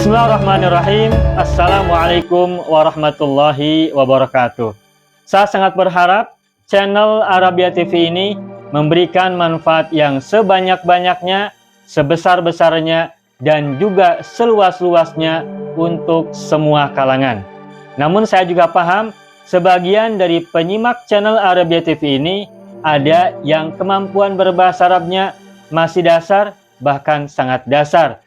Bismillahirrahmanirrahim. Assalamualaikum warahmatullahi wabarakatuh. Saya sangat berharap channel Arabia TV ini memberikan manfaat yang sebanyak-banyaknya, sebesar-besarnya, dan juga seluas-luasnya untuk semua kalangan. Namun saya juga paham sebagian dari penyimak channel Arabia TV ini ada yang kemampuan berbahasa Arabnya masih dasar, bahkan sangat dasar,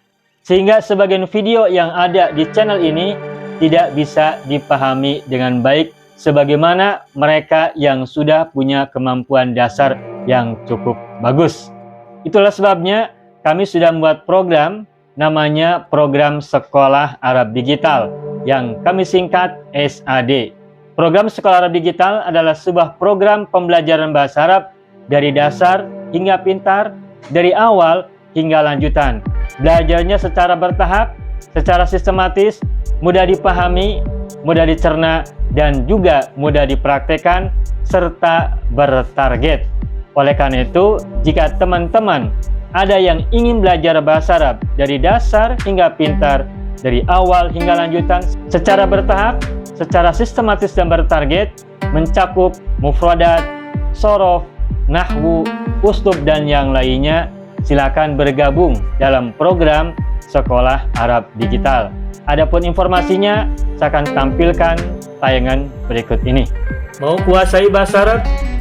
sehingga sebagian video yang ada di channel ini tidak bisa dipahami dengan baik sebagaimana mereka yang sudah punya kemampuan dasar yang cukup bagus. Itulah sebabnya kami sudah membuat program namanya Program Sekolah Arab Digital yang kami singkat SAD. Program Sekolah Arab Digital adalah sebuah program pembelajaran bahasa Arab dari dasar hingga pintar, dari awal hingga lanjutan. Belajarnya secara bertahap, secara sistematis, mudah dipahami, mudah dicerna, dan juga mudah dipraktekkan, serta bertarget. Oleh karena itu, jika teman-teman ada yang ingin belajar bahasa Arab dari dasar hingga pintar, dari awal hingga lanjutan, secara bertahap, secara sistematis dan bertarget, mencakup mufradat, shorof, nahwu, uslub, dan yang lainnya, silakan bergabung dalam program Sekolah Arab Digital. Adapun informasinya, saya akan tampilkan tayangan berikut ini. Mau kuasai bahasa Arab?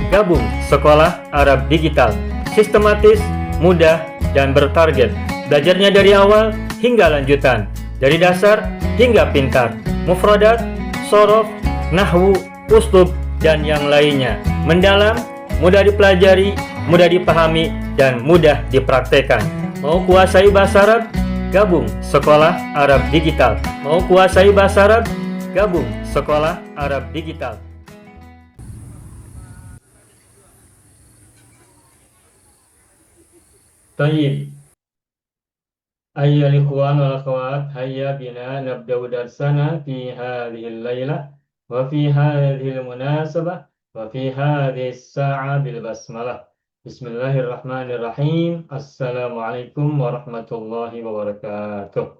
Gabung Sekolah Arab Digital. Sistematis, mudah, dan bertarget. Belajarnya dari awal hingga lanjutan, dari dasar hingga pintar, mufradat, shorof, nahwu, uslub, dan yang lainnya. Mendalam, mudah dipelajari, mudah dipahami, dan mudah dipraktekkan. Mau kuasai bahasa Arab? Gabung Sekolah Arab Digital. Mau kuasai bahasa Arab? Gabung Sekolah Arab Digital. Tayyib. Ayyuhal ikhwan wal akhwat, hayya bina nabda'u darsana fi hadhil laylah wa fi hadhil munasabah wa fi hadhis sa'a bil basmalah. Bismillahirrahmanirrahim. Assalamualaikum warahmatullahi wabarakatuh.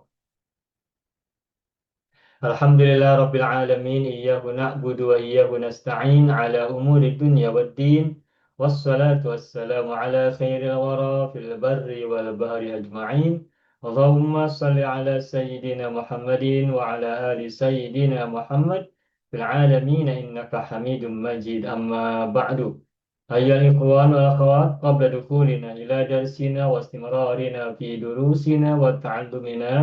Alhamdulillah rabbil alamin, iyyahu na'budu wa iyyahu nasta'in ala umuri dunya waddin. Wassalatu wassalamu ala khairil wara fil barri wal bahri ajma'in. Allahumma salli ala sayyidina Muhammadin wa ala ali sayyidina Muhammad fil alamin innaka hamidum majid. Amma ba'du. أيها الإخوان والأخوات، قبل دخولنا إلى درسنا واستمرارنا في دروسنا وتعلمنا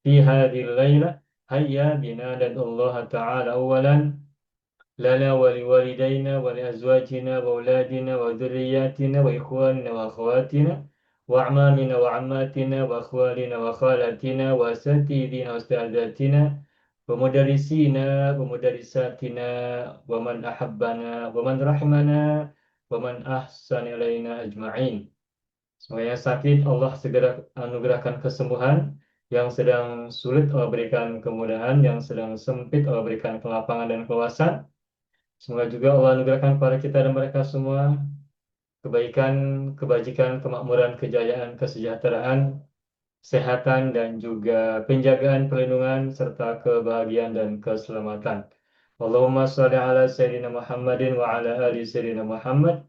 في هذه الليلة، هيا بنا ندعو الله تعالى أولا لنا ولوالدينا ولأزواجنا وأولادنا وذرياتنا وإخواننا وأخواتنا وأعمامنا وعماتنا وأخوالنا وخالاتنا وأساتذتنا وأستاذاتنا ومدرسينا ومدرساتنا ومن أحبنا ومن رحمنا Waman ahsan ilaina ajma'in. Semoga yang sakit Allah segera anugerahkan kesembuhan, yang sedang sulit Allah berikan kemudahan, yang sedang sempit Allah berikan kelapangan dan keluasan. Semoga juga Allah anugerahkan kepada kita dan mereka semua kebaikan, kebajikan, kemakmuran, kejayaan, kesejahteraan, kesehatan, dan juga penjagaan, perlindungan, serta kebahagiaan dan keselamatan. Allahumma sholli ala sayyidina Muhammadin wa ala ali sayyidina Muhammad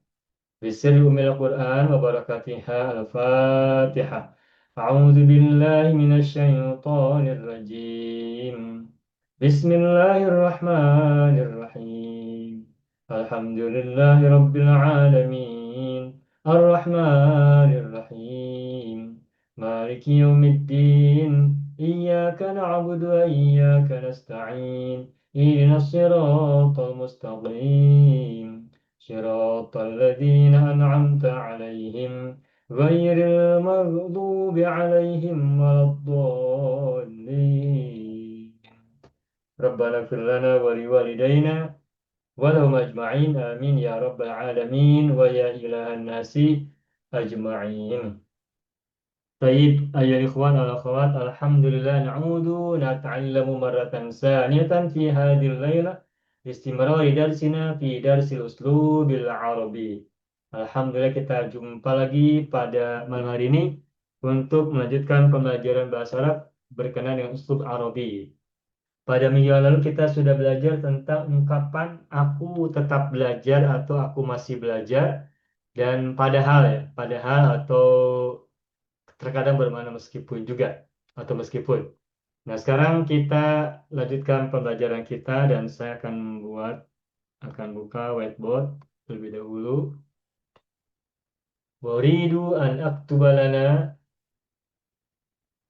bisirri umil Qur'an wa barakatiha al-Fatihah. A'udzu billahi minasy syaithanir rajim. Bismillahirrahmanirrahim. Alhamdulillahi rabbil alamin. Ar-Rahmanir Rahim. Maliki yaumiddin. Iyyaka na'budu wa iyyaka nasta'in. اهدنا الصراط المستقيم صراط الذين أنعمت عليهم غير المغضوب عليهم ولا الضالين ربنا اغفر لنا ولوالدينا ولهم أجمعين آمين يا رب العالمين ويا إله الناس أجمعين. Tayyib, ayyuhal ikhwan wal akhwat, alhamdulillah na'udu nata'allamu marratan saniyatan fi hadhil laylah istimrari darsina fi darsil uslubil arabi. Alhamdulillah kita jumpa lagi pada malam hari ini untuk melanjutkan pembelajaran bahasa Arab berkenaan dengan uslub Arabi. Pada minggu yang lalu kita sudah belajar tentang ungkapan aku tetap belajar atau aku masih belajar dan padahal ya, padahal atau terkadang bermakna meskipun juga atau meskipun. Nah, sekarang kita lanjutkan pembelajaran kita dan saya akan buka whiteboard terlebih dahulu. Waridu an aktuba lana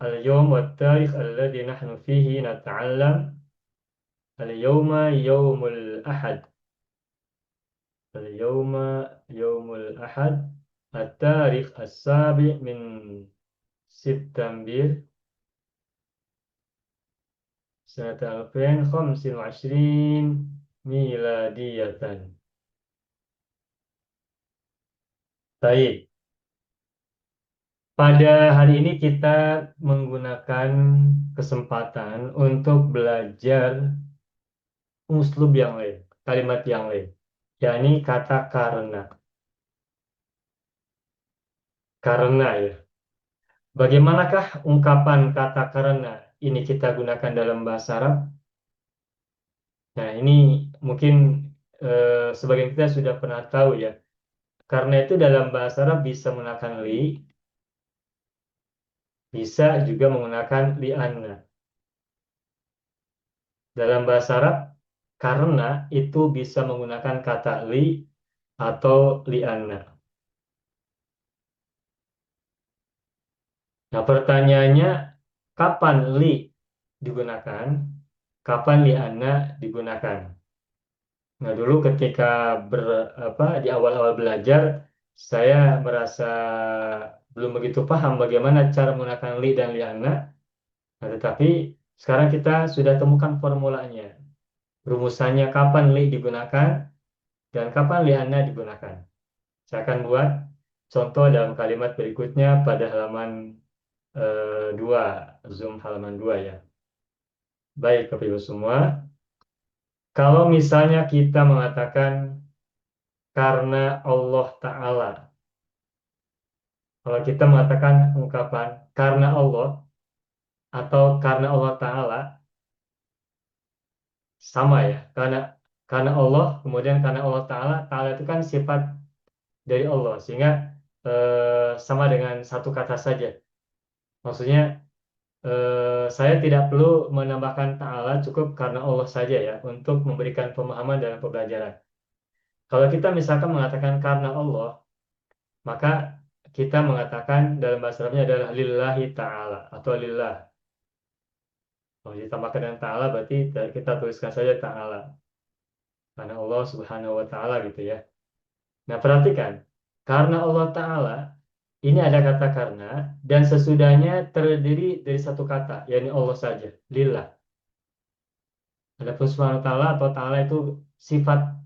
al-yawm wa tarikh alladhi nahnu fihi nata'allam. Al-yawma yawmul ahad. Al-yawma yawmul ahad. At-tarikh as-sabi' min September سنة 2025 miladiyatan. Baik, pada hari ini kita menggunakan kesempatan untuk belajar uslub yang lain, kalimat yang lain, yakni kata karena. Karena ya. Bagaimanakah ungkapan kata karena ini kita gunakan dalam bahasa Arab? Nah, ini mungkin sebagian kita sudah pernah tahu ya. Karena itu dalam bahasa Arab bisa menggunakan li, bisa juga menggunakan li'anna. Dalam bahasa Arab, karena itu bisa menggunakan kata li atau li'anna. Nah, pertanyaannya, kapan li digunakan? Kapan li'anna digunakan? Nah, dulu ketika di awal-awal belajar, saya merasa belum begitu paham bagaimana cara menggunakan li dan li'anna. Nah, tetapi sekarang kita sudah temukan formulanya. Rumusannya kapan li digunakan dan kapan li'anna digunakan. Saya akan buat contoh dalam kalimat berikutnya pada halaman 2, Zoom halaman 2 ya. Baik, Bapak Ibu semua. Kalau misalnya kita mengatakan karena Allah Ta'ala. Kalau kita mengatakan ungkapan karena Allah atau karena Allah Ta'ala, sama ya. Karena Allah, kemudian karena Allah Ta'ala, Ta'ala itu kan sifat dari Allah. Sehingga sama dengan satu kata saja. Maksudnya saya tidak perlu menambahkan ta'ala, cukup karena Allah saja ya untuk memberikan pemahaman dalam pembelajaran. Kalau kita misalkan mengatakan karena Allah, maka kita mengatakan dalam bahasa Arabnya adalah lillahi ta'ala atau lillah. Kalau ditambahkan dengan ta'ala berarti kita tuliskan saja ta'ala. Karena Allah subhanahu wa ta'ala gitu ya. Nah, perhatikan. Karena Allah ta'ala, ini ada kata karena dan sesudahnya terdiri dari satu kata, yakni Allah saja, lillah. Adapun subhanahu wa ta'ala atau ta'ala itu sifat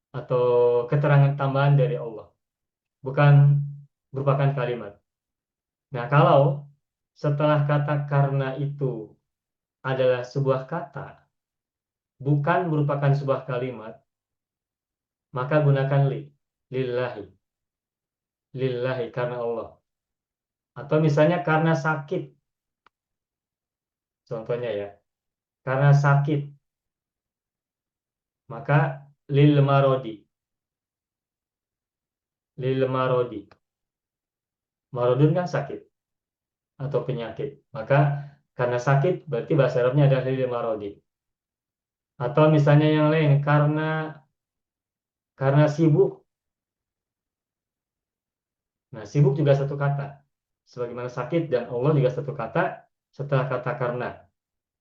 atau keterangan tambahan dari Allah, bukan merupakan kalimat. Nah, kalau setelah kata karena itu adalah sebuah kata, bukan merupakan sebuah kalimat, maka gunakan li, lillahi, lillahi karena Allah. Atau misalnya karena sakit, contohnya ya, karena sakit, maka lil marodi, lil marodi. Marodun kan sakit atau penyakit. Maka karena sakit berarti bahasa Arabnya adalah lil marodi. Atau misalnya yang lain karena sibuk. Nah, sibuk juga satu kata. Sebagaimana sakit dan Allah juga satu kata setelah kata karena.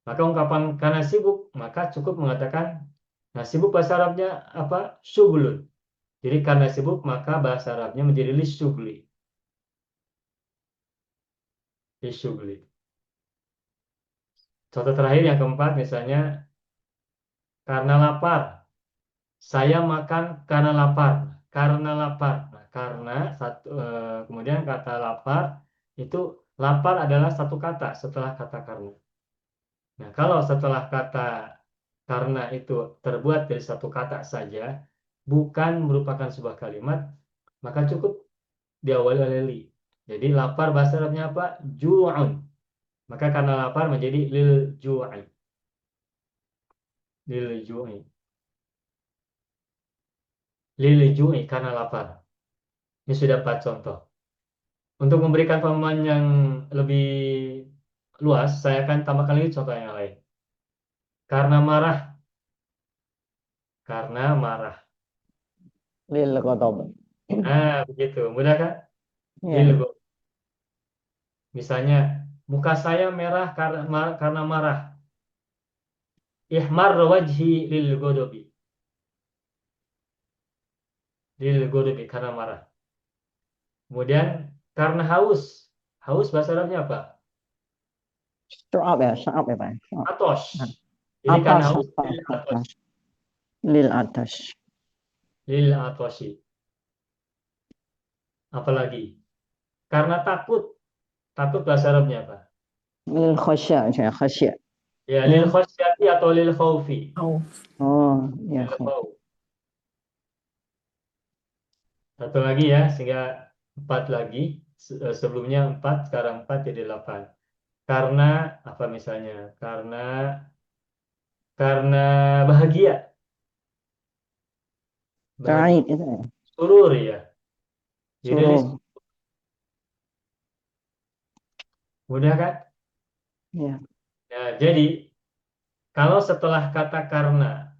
Maka ungkapan karena sibuk, maka cukup mengatakan, nah sibuk bahasa Arabnya apa? Syughlun. Jadi karena sibuk, maka bahasa Arabnya menjadi lisyugli. Lisyugli. Contoh terakhir yang keempat misalnya, karena lapar. Saya makan karena lapar. Karena lapar. Nah, karena kemudian kata lapar itu lapar adalah satu kata setelah kata karena. Nah, kalau setelah kata karena itu terbuat dari satu kata saja, bukan merupakan sebuah kalimat, maka cukup diawali oleh li. Jadi lapar bahasa Arabnya apa? Ju'un. Maka karena lapar menjadi lil ju'i. Lil ju'i. Lil ju'i karena lapar. Ini sudah 4 contoh. Untuk memberikan pemahaman yang lebih luas, saya akan tambahkan lagi contoh yang lain. Karena marah. Karena marah. Lil ghadab. Nah, begitu. Mudah kan? Lil Ya. ghadab. Misalnya, muka saya merah karena marah. Ihmar wajhi lil ghadabi. Lil ghadabi karena marah. Kemudian karena haus. Haus bahasa Arabnya apa? Syu'ab ya Pak. Syu'ab. Atos. Nah, Jadi karena atas, haus atas, lil atos. atas. Lil atas. Lil atosi. Apalagi? Karena takut. Takut bahasa Arabnya apa? Lil khasya, saya khasya. Ya, lil Hmm. khasyati atau lil khawfi. Oh, ya. Lil khawf. Satu lagi ya, sehingga 4 lagi. Sebelumnya 4, sekarang 4 jadi 8. Karena apa misalnya? Karena bahagia. Bahagia. Sa'id itu ya. Surur ya. Jadi ini Suruh. mudah kan? Ya. Nah, jadi kalau setelah kata karena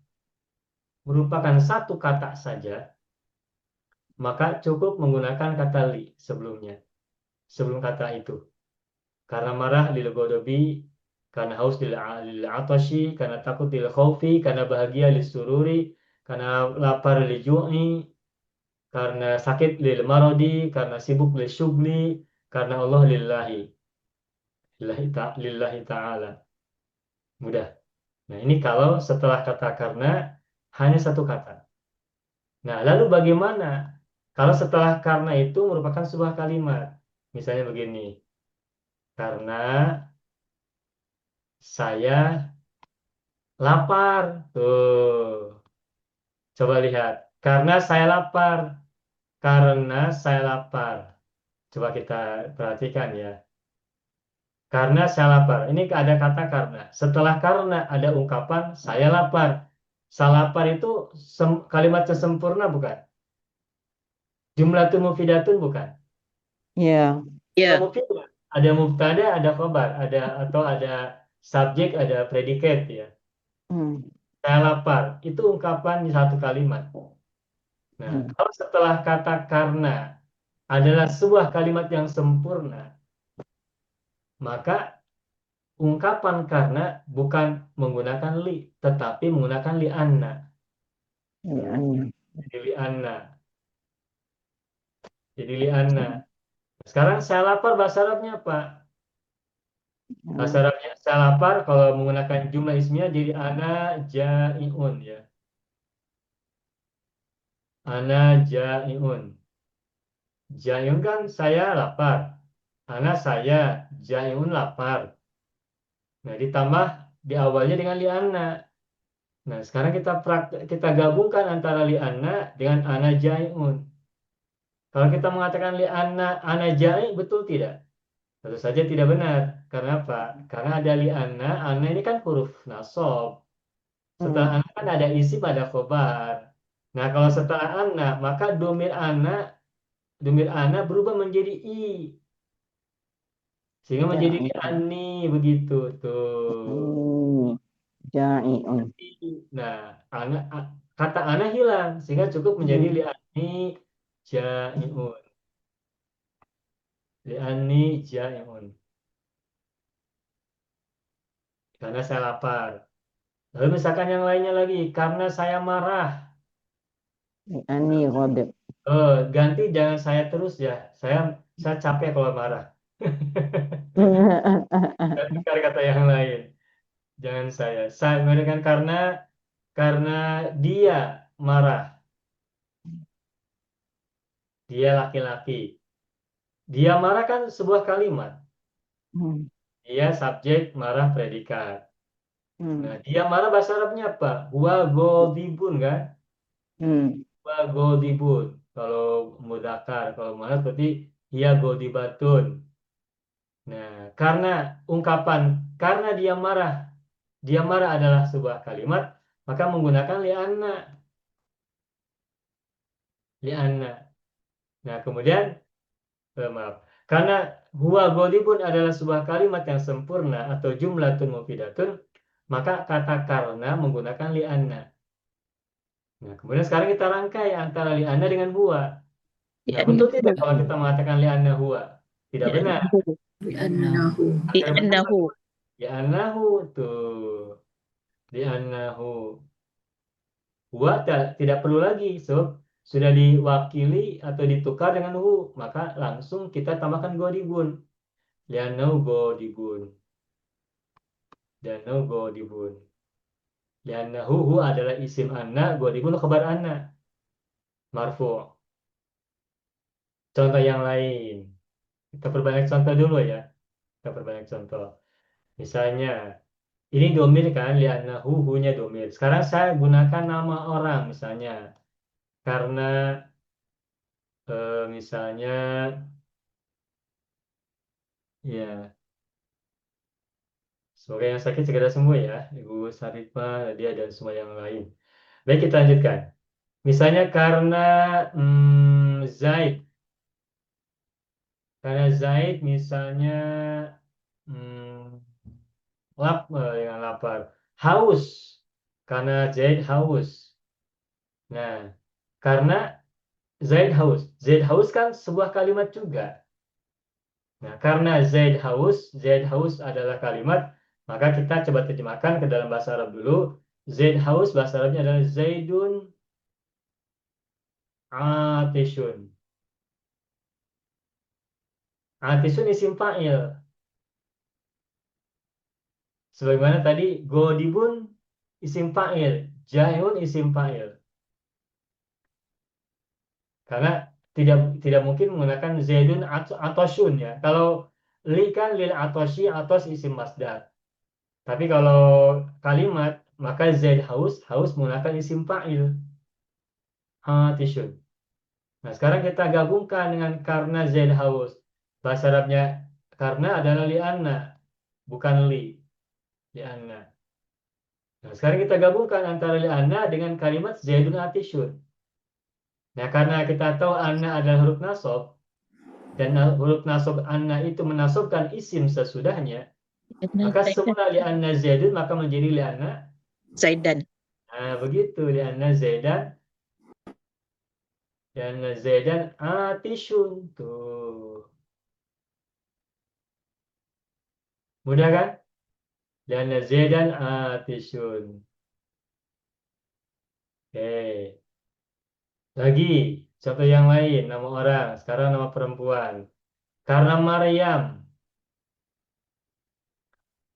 merupakan satu kata saja, maka cukup menggunakan kata li sebelumnya. Sebelum kata itu. Karena marah lil ghadabi, karena haus lil atashi, karena takut lil khaufi, karena bahagia lil sururi, karena lapar lil ju'i, karena sakit lil maradi, karena sibuk lil syugli, karena Allah lillahi. Lillahi ta'ala. Mudah. Nah, ini kalau setelah kata karena hanya satu kata. Nah, lalu bagaimana kalau setelah karena itu merupakan sebuah kalimat? Misalnya begini, karena saya lapar. Tuh, coba lihat. Karena saya lapar. Karena saya lapar. Coba kita perhatikan ya. Karena saya lapar. Ini ada kata karena. Setelah karena ada ungkapan saya lapar. Saya lapar itu kalimatnya sempurna bukan? Jumlatun mufidatun bukan? Ya. Kalau mufidah, ada mubtada, ada khobar, atau ada subjek, ada predikat ya. Hmm. Saya lapar. Itu ungkapan di satu kalimat. Nah, Hmm. kalau setelah kata karena adalah sebuah kalimat yang sempurna, maka ungkapan karena bukan menggunakan li, tetapi menggunakan li anna. Ya. Jadi li anna. Jadi li anna. Sekarang saya lapar bahasa Arabnya apa? Bahasa Ya. Arabnya saya lapar kalau menggunakan jumlah ismiyah jadi ana jaiun ya. Ana jaiun. Jaiun kan saya lapar. Ana saya jaiun lapar. Nah, ditambah di awalnya dengan li anna. Nah, sekarang kita gabungkan antara li anna dengan ana jaiun. Kalau kita mengatakan li anna ana jai betul tidak? Tentu saja tidak benar. Karena apa? Karena ada li anna ini kan huruf nasab. Setelah Hmm. anna kan ada isim, ada khobar. Nah, kalau setelah anna, maka domir ana berubah menjadi i. Sehingga menjadi li Jai. ani begitu tuh. Hmm. Jai'un. Nah, kata ana hilang sehingga cukup menjadi Hmm. li'ani jaiun. Li'ani jaiun. Karena saya lapar. Lalu misalkan yang lainnya lagi, karena saya marah. Ani ghadab. Ganti jangan saya terus ya. Saya capek kalau marah. Cari kata yang lain. Jangan saya. Saya menggunakan karena dia marah. Dia laki-laki. Dia marah kan sebuah kalimat. Hmm. Dia subjek, marah predikat. Nah, Hmm. dia marah bahasa Arabnya apa? Wa godibun kan? Hmm. Wa godibun. Kalau mudakar, kalau marah berarti dia godibatun. Nah, karena karena dia marah adalah sebuah kalimat, maka menggunakan li'anna. Nah, kemudian, maaf, karena huwa ghalibun adalah sebuah kalimat yang sempurna atau jumlatun mufidatun, maka kata karena menggunakan li'anna. Nah, kemudian sekarang kita rangkai antara li'anna dengan huwa. Nah, betul tidak kalau kita mengatakan li'anna huwa? Tidak benar. لأنه Maka yang benar لأنه li'annahu tuh. Li'annahu. Huwa tidak perlu lagi. So, sudah diwakili atau ditukar dengan hu. Maka langsung kita tambahkan godibun. Li'annahu godibun. Li'annahu godibun. Li'annahu hu adalah isim anna. Godibun khabar anna. Marfu'. Contoh yang lain. Kita perbanyak contoh dulu ya. Kita perbanyak contoh. Misalnya, ini domir kan, li'annahu, hu-nya domir. Sekarang saya gunakan nama orang misalnya. Karena misalnya, ya, semoga yang sakit segera sembuh ya. Ibu Sarifah, dia dan semua yang lain. Baik, kita lanjutkan. Misalnya Zaid. Karena Zaid misalnya hmm, yang lapar. Haus. Karena Zaid haus. Nah, karena Zaid haus. Zaid haus kan sebuah kalimat juga. Nah, karena Zaid haus adalah kalimat, maka kita coba terjemahkan ke dalam bahasa Arab dulu. Zaid haus bahasa Arabnya adalah Zaidun atishun. Atishun isim fa'il. Sebagaimana tadi godibun isim fa'il, jaiun isim fa'il. Karena tidak mungkin menggunakan Zaidun atoshun ya. Kalau li kan lil atoshi, atos isim masdar. Tapi kalau kalimat, maka Zaid haus menggunakan isim fa'il. Atishun. Nah, sekarang kita gabungkan dengan karena Zaid haus. Bahasa Arabnya karena adalah li'anna, bukan li'anna. Nah, sekarang kita gabungkan antara li'anna dengan kalimat Zaidun atishun. Nah, karena kita tahu anna adalah huruf nasab, dan huruf nasab anna itu menasobkan isim sesudahnya, maka semula li'anna Zaidun maka menjadi li'anna Zaidan. Nah, begitu li'anna Zaidan atishun tuh. Mudah kan? Li'anna Zaidan atishun. Oke. Lagi contoh yang lain, nama orang, sekarang nama perempuan. Karena Maryam.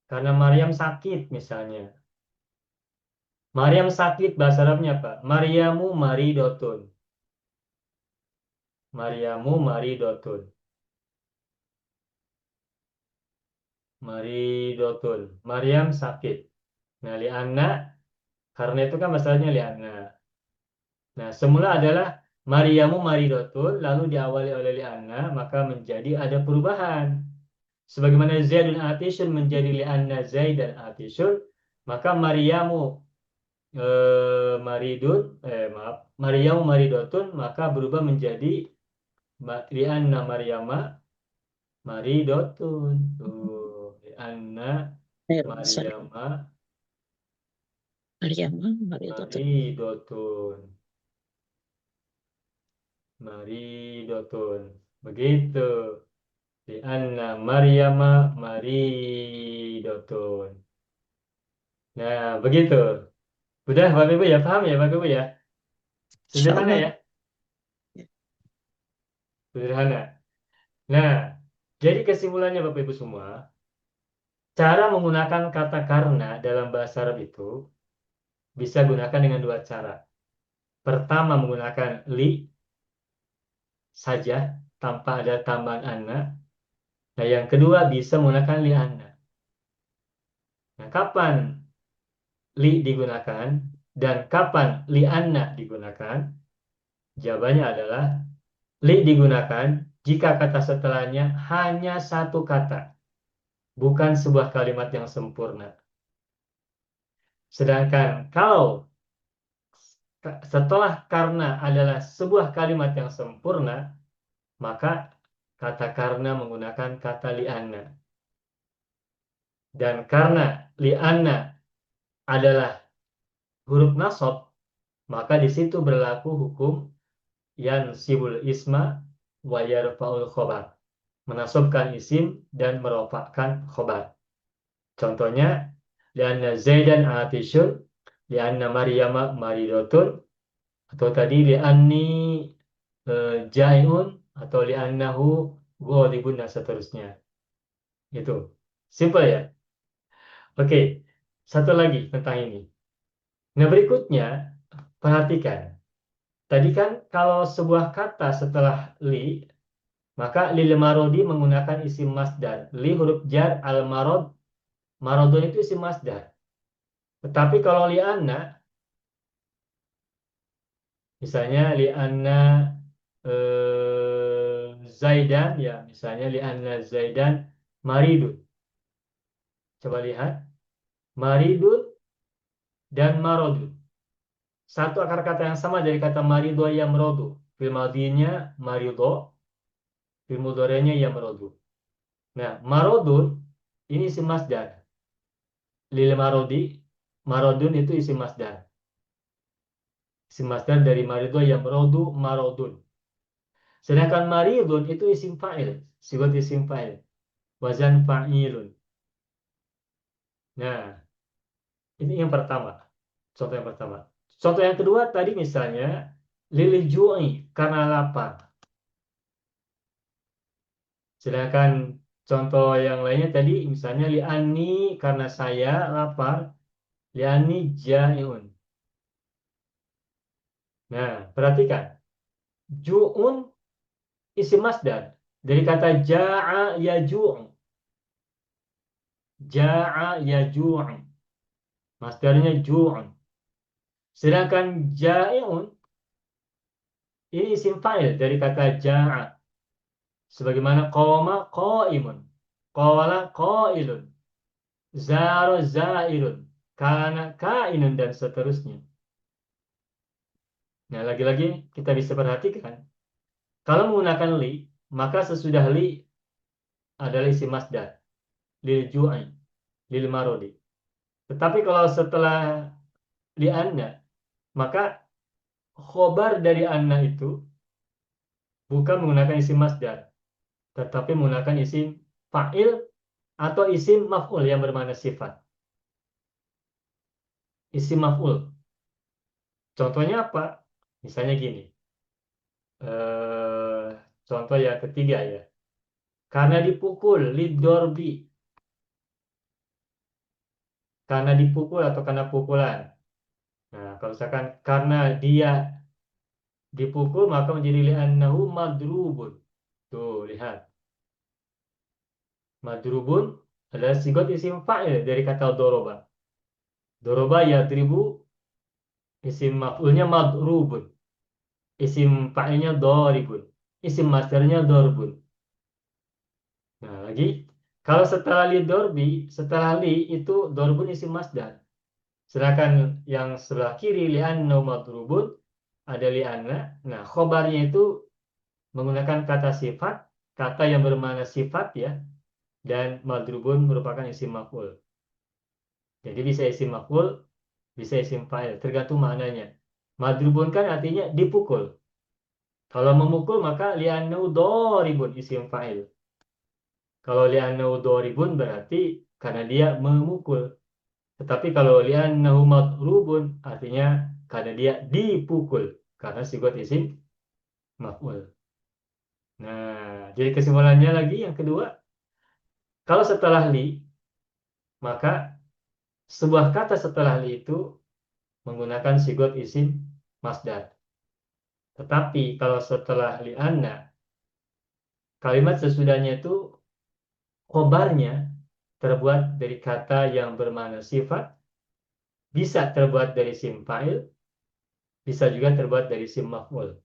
Karena Maryam sakit misalnya. Maryam sakit bahasa Arabnya apa? Maryamu maridotun. Maryamu maridotun. Maridotun. Maryam sakit. Nah, li'anna, karena itu kan masalahnya li'anna. Nah, semula adalah Maryamu maridotun, lalu diawali oleh li'anna, maka menjadi ada perubahan. Sebagaimana Zaidun atishun menjadi li'anna Zaid dan atishun, maka Maryamu maridotun, maka berubah menjadi li'anna Maryama maridotun. Tuh, li'anna Maryama Maryam, Maryam. maridotun. Maridotun. Begitu. Li'anna Maryama maridotun. Nah, begitu. Udah, Bapak Ibu ya, paham ya, Bapak Ibu ya? Sederhana ya? Sederhana. Nah, jadi kesimpulannya Bapak Ibu semua, cara menggunakan kata karena dalam bahasa Arab itu bisa gunakan dengan dua cara. Pertama menggunakan li saja tanpa ada tambahan anna. Nah, yang kedua bisa menggunakan li anna. Nah, kapan li digunakan dan kapan li anna digunakan? Jawabannya adalah li digunakan jika kata setelahnya hanya satu kata. bukan sebuah kalimat yang sempurna. Sedangkan kalau setelah karena adalah sebuah kalimat yang sempurna, maka kata karena menggunakan kata li'anna. Dan karena li'anna adalah huruf nasab, maka di situ berlaku hukum yansibul isma wa yarfa'ul khobar. Menasabkan isim dan merofakkan khobar. Contohnya, li'anna Zaidan atishun, li'anna Maryama maridotun, atau tadi li'anni jai'un, atau li'annahu ghalibun, dan seterusnya. Itu. Simple ya? Oke, satu lagi tentang ini. Nah, berikutnya, perhatikan. Tadi kan kalau sebuah kata setelah li, maka lil marodi menggunakan isim masdar. Li huruf jar, al marod, marodun itu isim masdar. Tetapi kalau li anna, misalnya li anna Zaidan, ya misalnya li anna Zaidan maridun. Coba lihat, maridun dan marodun. Satu akar kata yang sama dari kata marido yamrodu. Fil madinya marido, fil mudhari'nya yamrodu. Nah, marodun ini isim masdar. Lil marodi, marodun itu isim masdar. Isim masdar dari marido yamrodu marodun. Sedangkan maridun itu isim fa'il, sigot isim fa'il. Wazan fa'ilun. Nah, ini yang pertama. Contoh yang pertama. Contoh yang kedua tadi misalnya lil ju'i karena lapar. Sedangkan contoh yang lainnya tadi misalnya li'ani karena saya lapar, li'ani jai'un. Nah, perhatikan. Ju'un isim masdar dari kata ja'a yaju'u. Ja'a yaju'u. Masdarnya ju'un. Sedangkan ja'i'un ini isim fa'il dari kata ja'a. Sebagaimana qawma qa'imun. Qawala qailun. Zaro zairun. Kana kainun, dan seterusnya. Nah, lagi-lagi kita bisa perhatikan. Kalau menggunakan li, maka sesudah li adalah isim masdar. Lil ju'i, lil marodi. Tetapi kalau setelah li anna, maka khobar dari anna itu bukan menggunakan isim masdar, tetapi menggunakan isim fa'il atau isim maf'ul yang bermakna sifat. Isim maf'ul. Contohnya apa? Misalnya gini. Contoh yang ketiga ya. Karena dipukul, lidorbi. Karena dipukul atau karena pukulan. Nah, kalau misalkan karena dia dipukul, maka menjadi li'annahu madrubun. Tuh, lihat. Madrubun adalah sigot isim fa'il dari kata doroba. Doroba yadribu, isim maf'ulnya madrubun. Isim fa'ilnya doribun. Isim masdarnya dorbun. Nah, lagi. Kalau setelah li dorbi, setelah li itu dorbun isim masdar. Sedangkan yang sebelah kiri li'annahu madrubun ada li'anna. Nah, khobarnya itu menggunakan kata sifat, kata yang bermakna sifat ya, dan madrubun merupakan isim maf'ul. Jadi bisa isim maf'ul, bisa isim fa'il, tergantung maknanya. Madrubun kan artinya dipukul. Kalau memukul maka li'annahu doribun isim fa'il. Kalau li'annahu doribun berarti karena dia memukul. Tetapi kalau li'annahu madrubun artinya karena dia dipukul. Karena sigot isim maf'ul. Nah, jadi kesimpulannya lagi yang kedua, kalau setelah li, maka sebuah kata setelah li itu menggunakan sigot isim masdar. Tetapi kalau setelah li anna, kalimat sesudahnya itu khobarnya terbuat dari kata yang bermakna sifat, bisa terbuat dari isim fa'il, bisa juga terbuat dari isim maf'ul.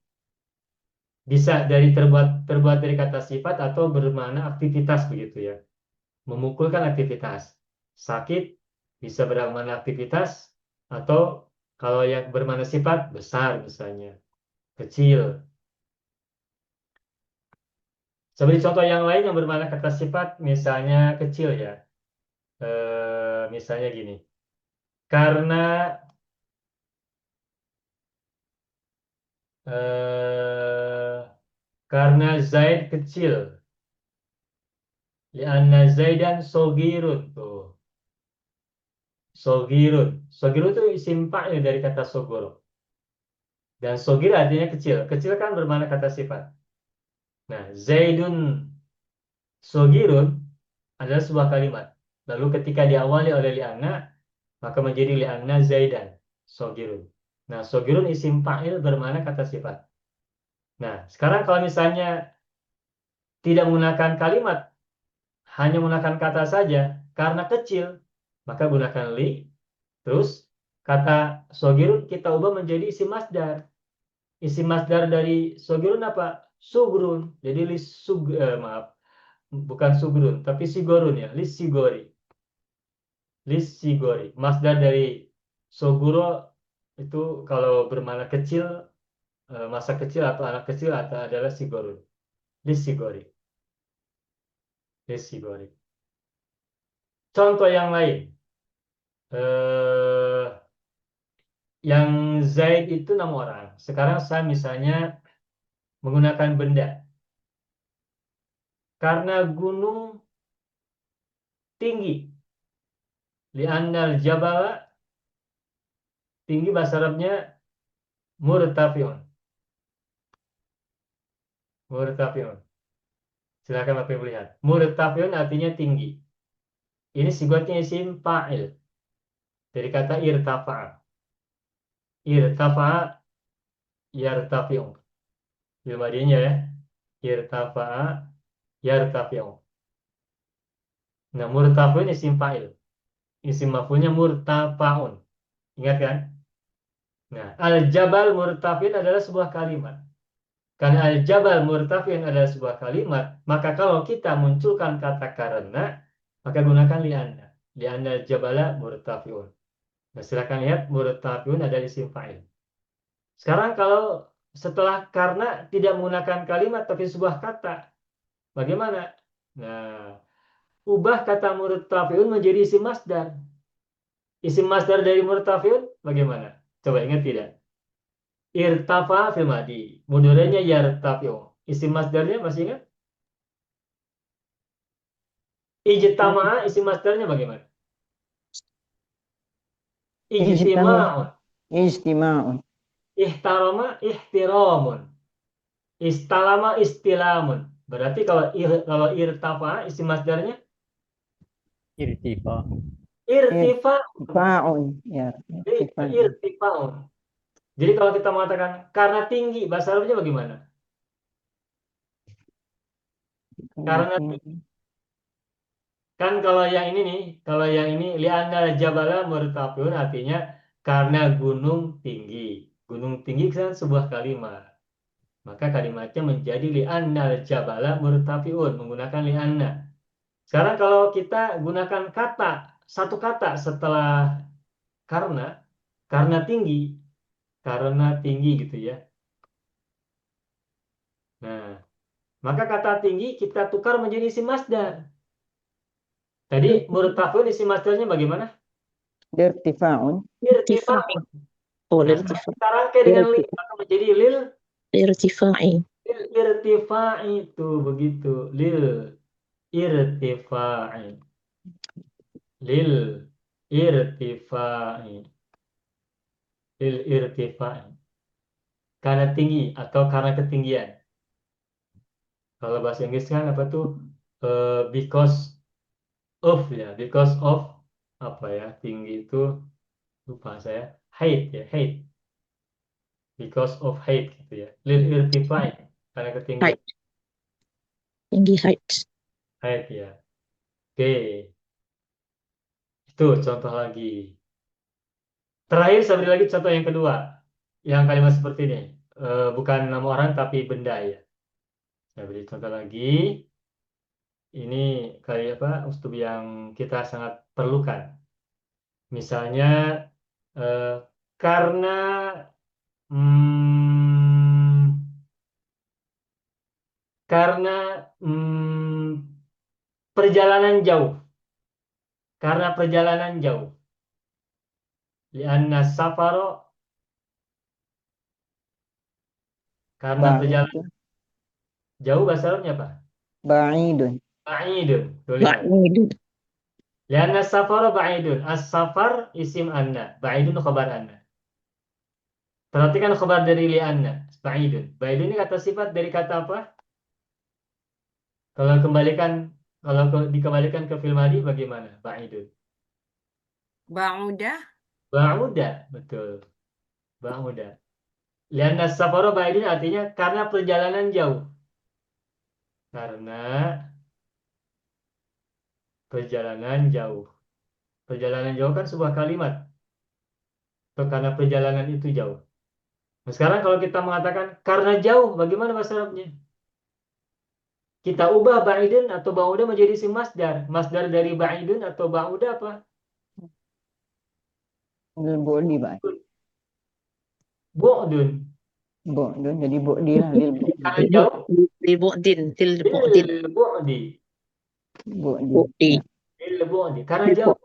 Bisa dari terbuat dari kata sifat atau bermakna aktivitas begitu ya. memukul kan aktivitas. Sakit bisa bermakna aktivitas, atau kalau yang bermakna sifat besar misalnya, kecil. Seperti contoh yang lain yang bermakna kata sifat, misalnya kecil ya. Misalnya gini, karena eh, karena Zaid kecil, lianna Zaidan sogirun tuh. Sogirun. Sogirun itu isim fa'il dari kata sogoro. Dan sogir artinya kecil. Kecil kan bermakna kata sifat. Nah, Zaidun sogirun adalah sebuah kalimat. Lalu ketika diawali oleh li'anna, maka menjadi li'anna Zaidan sogirun. Nah, sogirun isim fa'il bermakna kata sifat. Nah, sekarang kalau misalnya tidak menggunakan kalimat, hanya menggunakan kata saja, karena kecil, maka gunakan li, terus kata sogirun kita ubah menjadi isim masdar. Isim masdar dari sogirun apa? Sugrun. Jadi maaf, bukan sugrun, tapi sigorun ya, lis sigori. Lis sigori. Masdar dari soguro itu kalau bermakna kecil, masa kecil atau anak kecil atau adalah sigorun. Lis sigori. Lis sigori. Contoh yang lain. Eh, yang Zaid itu 6 orang. Sekarang saya misalnya menggunakan benda. Karena gunung tinggi. Li'annal jabala, tinggi bahasa Arabnya murtafiun. Murtafiun. Silakan Bapak Ibu lihat. Murtafiun artinya tinggi. Ini sigotnya isim fa'il. Dari kata irtafa'a. Irtafa'a yartafiun. Belum adanya ya. Irtafa'a yartafiun. Nah, murtafiun isim fa'il. Isim maf'ulnya murtafa'un. Ingat kan? Nah, al-jabal murtafiun adalah sebuah kalimat. Karena al-jabal murtafiun adalah sebuah kalimat, maka kalau kita munculkan kata karena, maka gunakan li'anna. Li'anna al-jabala murtafiun. Nah, silakan lihat murtafiun adalah isim fa'il. Sekarang kalau setelah karena tidak menggunakan kalimat tapi sebuah kata, bagaimana? Nah, ubah kata murtafiun menjadi isim masdar. Isim masdar dari murtafiun bagaimana? Coba ingat tidak? Irtafa fil madi. Mudhari'nya yartafi'u. Isim masdarnya masih ingat? Ijtama'a isim masdarnya bagaimana? Ijtima'un. Ijtima'un. Ihtarama ihtiramun. Istalama istilamun. Berarti kalau irtafa isim masdarnya irtifa, irtifa, Irtifa'un. Ya, irtifa'un. irtifaun. Jadi kalau kita mengatakan karena tinggi, bahasa Arabnya bagaimana? Karena tinggi. Kan kalau yang ini li'anna jabala murtafiun artinya karena gunung tinggi. Gunung tinggi kan sebuah kalimat. Maka kalimatnya menjadi li'anna jabala murtafiun menggunakan li'anna. Sekarang kalau kita gunakan satu kata setelah karena karena tinggi gitu ya. Nah, maka kata tinggi kita tukar menjadi isim masdar. Tadi murtafiun isim masdarnya bagaimana? Irtifa'un. Irtifa. Oh, Nah, lirtifa. kita rangkai dengan lil, maka menjadi Lirtifa'i. lil irtifa'i itu begitu. Lil irtifa'i. Lil irtifa'i. Lil irtifa'i. Karena tinggi atau karena ketinggian. Kalau bahasa Inggris kan apa tuh? Because of ya. Because of apa ya? Tinggi itu lupa saya. Height ya, height. Because of height gitu ya. Lil irtifa'i. Karena ketinggian. Height. Tinggi height. Height ya. Oke. Itu contoh lagi. Terakhir saya beri lagi contoh yang kedua. Yang kalimat seperti ini. Bukan nama orang tapi benda ya. Saya beri contoh lagi. ini kali apa uslub yang kita sangat perlukan. Misalnya eh, karena hmm, karena perjalanan jauh, karena perjalanan jauh. Lianna safaro, karena perjalanan Ba'idun. jauh bahasa Arabnya apa? Ba'idun. Ba'idun. Tuh lihat. Ba'idun. Lianna safaro ba'idun. As-safar isim anna. Ba'idun khabar anna. Perhatikan khabar dari lianna. Ba'idun. Ba'idun ini kata sifat dari kata apa? Kalau kembalikan, kalau dikembalikan ke fil madi bagaimana? Ba'idun. Ba'udah. Ba'uda. Betul. Ba'uda. Lianna safaro ba'idun artinya karena perjalanan jauh. Karena perjalanan jauh. Perjalanan jauh kan sebuah kalimat. Atau karena perjalanan itu jauh. Nah, sekarang kalau kita mengatakan karena jauh, bagaimana bahasa Arabnya? Kita ubah ba'idun atau ba'uda menjadi isim masdar. Masdar dari ba'idun atau ba'uda apa? Lil bu'di, Pak. Bu'dun. Bu'dun. Jadi bu'di lah. Lil bu'di. Karena jauh, Libu'din. Tilbu'din. lil bu'di. Bu'di. Bu'di. Lil bu'di. Karena jauh.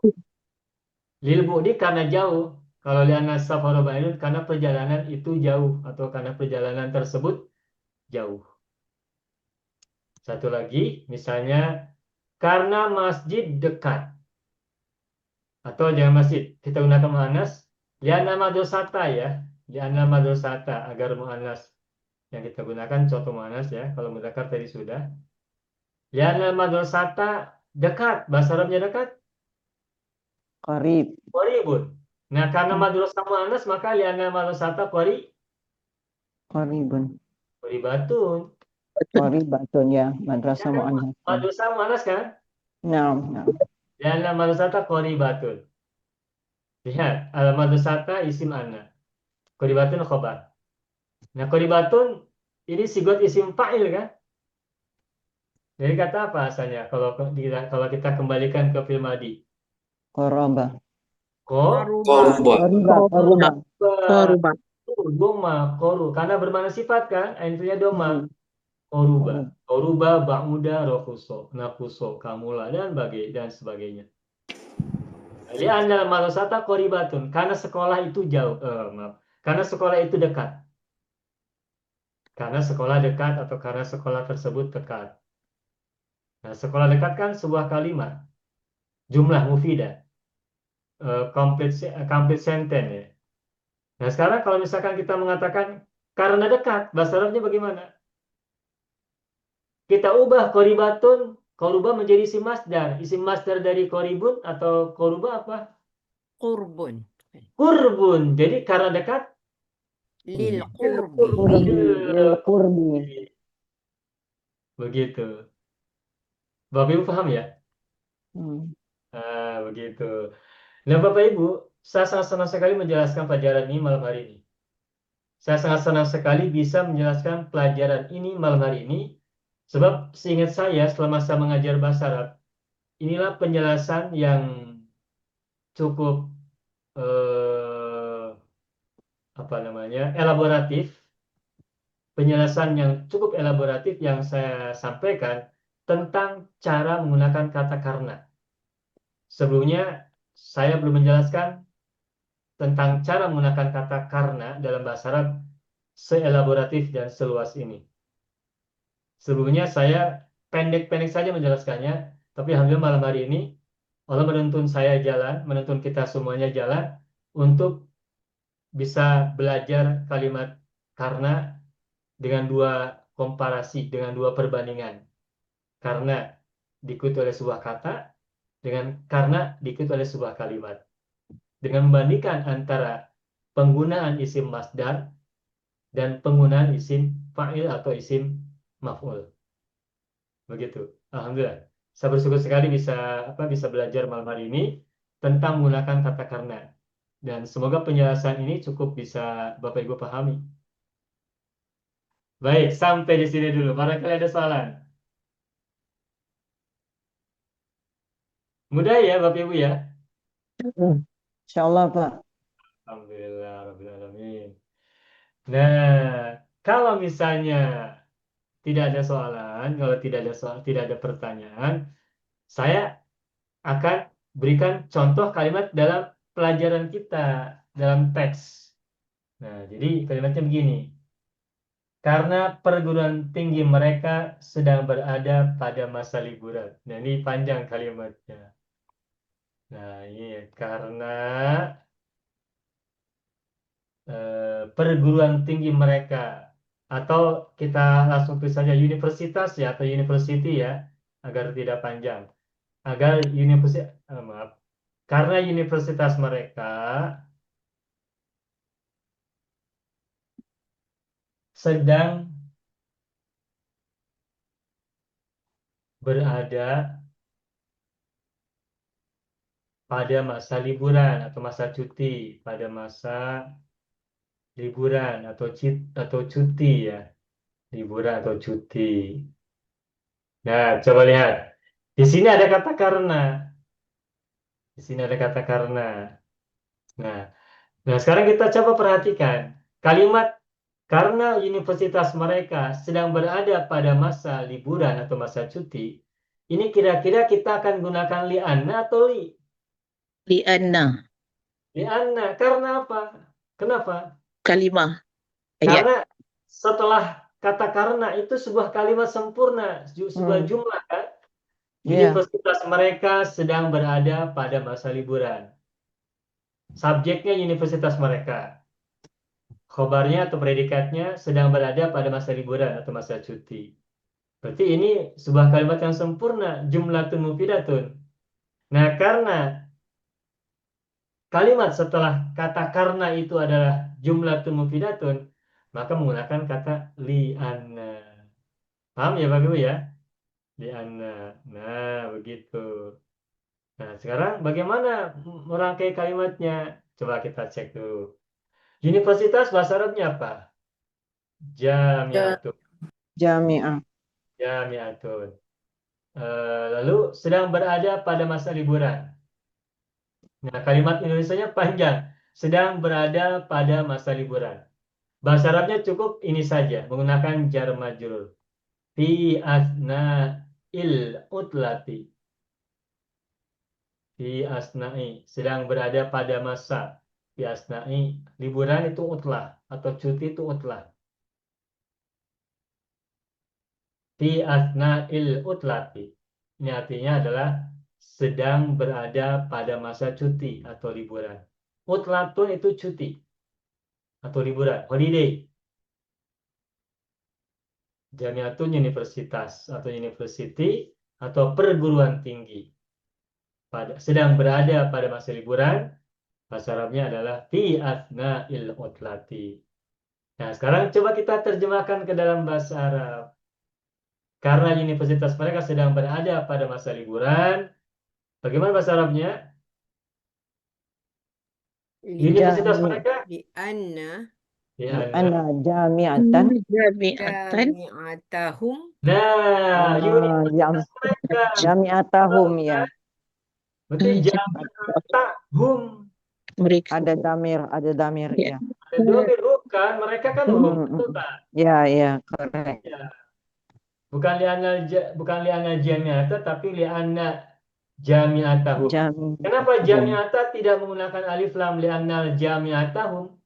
Lil bu'di karena jauh. Kalau li'anna safara ba'idun karena perjalanan itu jauh atau karena perjalanan tersebut jauh. Satu lagi, misalnya karena masjid dekat. Atau jangan masjid, kita gunakan mu'annas. Li'anna madrasata ya. Li'anna madrasata agar mu'annas yang kita gunakan contoh mu'annas ya. Kalau mudzakkar tadi sudah. Li'anna madrasata dekat. Bahasa Arabnya dekat. Qarib. Qaribun. Nah, karena madrasah mu'annas maka li'anna madrasata Qaribun. qaribatun. Qaribatun ya. Madrasah mu'annas. Madrasah mu'annas kan? Naam. Naam. Li'anna madrasata qaribatun. Lihat, al-madrasata isim anna. Qaribatun khobar. Nah, qaribatun ini sigot isim fa'il kan? Jadi kata apa asalnya? Kalau kita kembalikan ke fil madi. Qaraba. Qaruba. Qariba. Qaruba. Qaruba. Doma, koru. Karena bermana sifat kan? Intinya doma. Koruba. Koruba, ba'uda, rokuso, nakuso, kamula, dan sebagainya. Jadi anda malasata koribatun. Karena sekolah itu jauh. Maaf. Karena sekolah itu dekat. Karena sekolah dekat atau karena sekolah tersebut dekat. Nah, sekolah dekat kan sebuah kalimat. Jumlah mufidah. Complete sentence ya. Nah, sekarang kalau misalkan kita mengatakan karena dekat, bahasa Arabnya bagaimana? Kita ubah koribatun, koruba menjadi isim masdar. Isim masdar dari koribun atau koruba apa? Qurbun. Kurbun. Jadi karena dekat, Lil Qurbi. qurbi. Lil qurbi. begitu. Bapak Ibu paham ya? Hmm. Begitu. Nah, Bapak Ibu, saya sangat senang sekali menjelaskan pelajaran ini malam hari ini. Saya sangat senang sekali bisa menjelaskan pelajaran ini malam hari ini, sebab seingat saya selama saya mengajar bahasa Arab, inilah penjelasan yang cukup elaboratif, penjelasan yang cukup elaboratif yang saya sampaikan tentang cara menggunakan kata karena. Sebelumnya saya belum menjelaskan tentang cara menggunakan kata karena dalam bahasa Arab seelaboratif dan seluas ini. Sebelumnya saya pendek-pendek saja menjelaskannya, tapi alhamdulillah malam hari ini Allah menuntun saya jalan, menuntun kita semuanya jalan untuk bisa belajar kalimat karena dengan dua komparasi, dengan dua perbandingan. Karena diikuti oleh sebuah kata, dengan karena diikuti oleh sebuah kalimat. Dengan membandingkan antara penggunaan isim masdar dan penggunaan isim fa'il atau isim maf'ul. Begitu. Alhamdulillah. Saya bersyukur sekali bisa belajar malam hari ini tentang menggunakan kata karena. Dan semoga penjelasan ini cukup bisa Bapak Ibu pahami. Baik, sampai di sini dulu. Barangkali ada soalan. Mudah ya Bapak Ibu ya? Insyaallah Pak. Alhamdulillah Rabbil Alamin. Nah, kalau misalnya tidak ada soalan, kalau tidak ada soal, tidak ada pertanyaan, saya akan berikan contoh kalimat dalam pelajaran kita, dalam teks. Nah, jadi kalimatnya begini. Karena perguruan tinggi mereka sedang berada pada masa liburan. Nah, ini panjang kalimatnya. Nah, ini karena perguruan tinggi mereka, atau kita langsung tulis saja universitas ya, atau university ya, agar tidak panjang. Agar universitas, maaf, karena universitas mereka sedang berada pada masa liburan atau masa cuti, pada masa liburan atau cuti ya, liburan atau cuti. Nah, coba lihat. Di sini ada kata karena. Di sini ada kata karena. Nah, sekarang kita coba perhatikan kalimat karena universitas mereka sedang berada pada masa liburan atau masa cuti. Ini kira-kira kita akan gunakan li'anna atau li? Lianna Li'anna. Karena apa? Kenapa? kalimah ayat. Karena setelah kata karena itu sebuah kalimat sempurna, sebuah jumlah kan? Iya. Universitas mereka sedang berada pada masa liburan. Subjeknya universitas mereka. Khobarnya atau predikatnya sedang berada pada masa liburan atau masa cuti. Berarti ini sebuah kalimat yang sempurna, jumlatun mufidatun. Nah, karena kalimat setelah kata karena itu adalah jumlatun mufidatun, maka menggunakan kata li'anna. Paham ya Bapak Ibu ya? Li'anna. Nah, begitu. Nah, sekarang bagaimana merangkai kalimatnya? Coba kita cek dulu. Universitas bahasa Arabnya apa? Jami'atun. Jami'ah. Jami'atun. Lalu sedang berada pada masa liburan. Nah, kalimat Indonesianya panjang. Sedang berada pada masa liburan. Bahasa Arabnya cukup ini saja, menggunakan jar majrur. Fi asna il utlati. Fi asna'i. Sedang berada pada masa. Fi asna'i. Liburan itu utlah. Atau cuti itu utlah. Fi asna'il utlati. Ini artinya adalah sedang berada pada masa cuti atau liburan. Utlatun itu cuti atau liburan, holiday. Jamiatun universitas atau university atau perguruan tinggi. Sedang berada pada masa liburan, bahasa Arabnya adalah fi asna'il utlati. Nah, sekarang coba kita terjemahkan ke dalam bahasa Arab. Karena universitas mereka sedang berada pada masa liburan, bagaimana bahasa Arabnya? Universitas mereka? Li'anna Ya, Ana jami'atan. Jami'atan jami'atahum nah, universitas mereka. Jami'atahum ya. Berarti jami'atahum. mereka. Ada damir Ya. ya. Ada domir, bukan. Mereka kan hum, betul tak? Ya, correct. Ya. Bukan li'anna jami'ata, tapi li'anna jami'atahum. Kenapa Jami'atahum. jami'ata tidak menggunakan alif lam li'anna jami'atahum?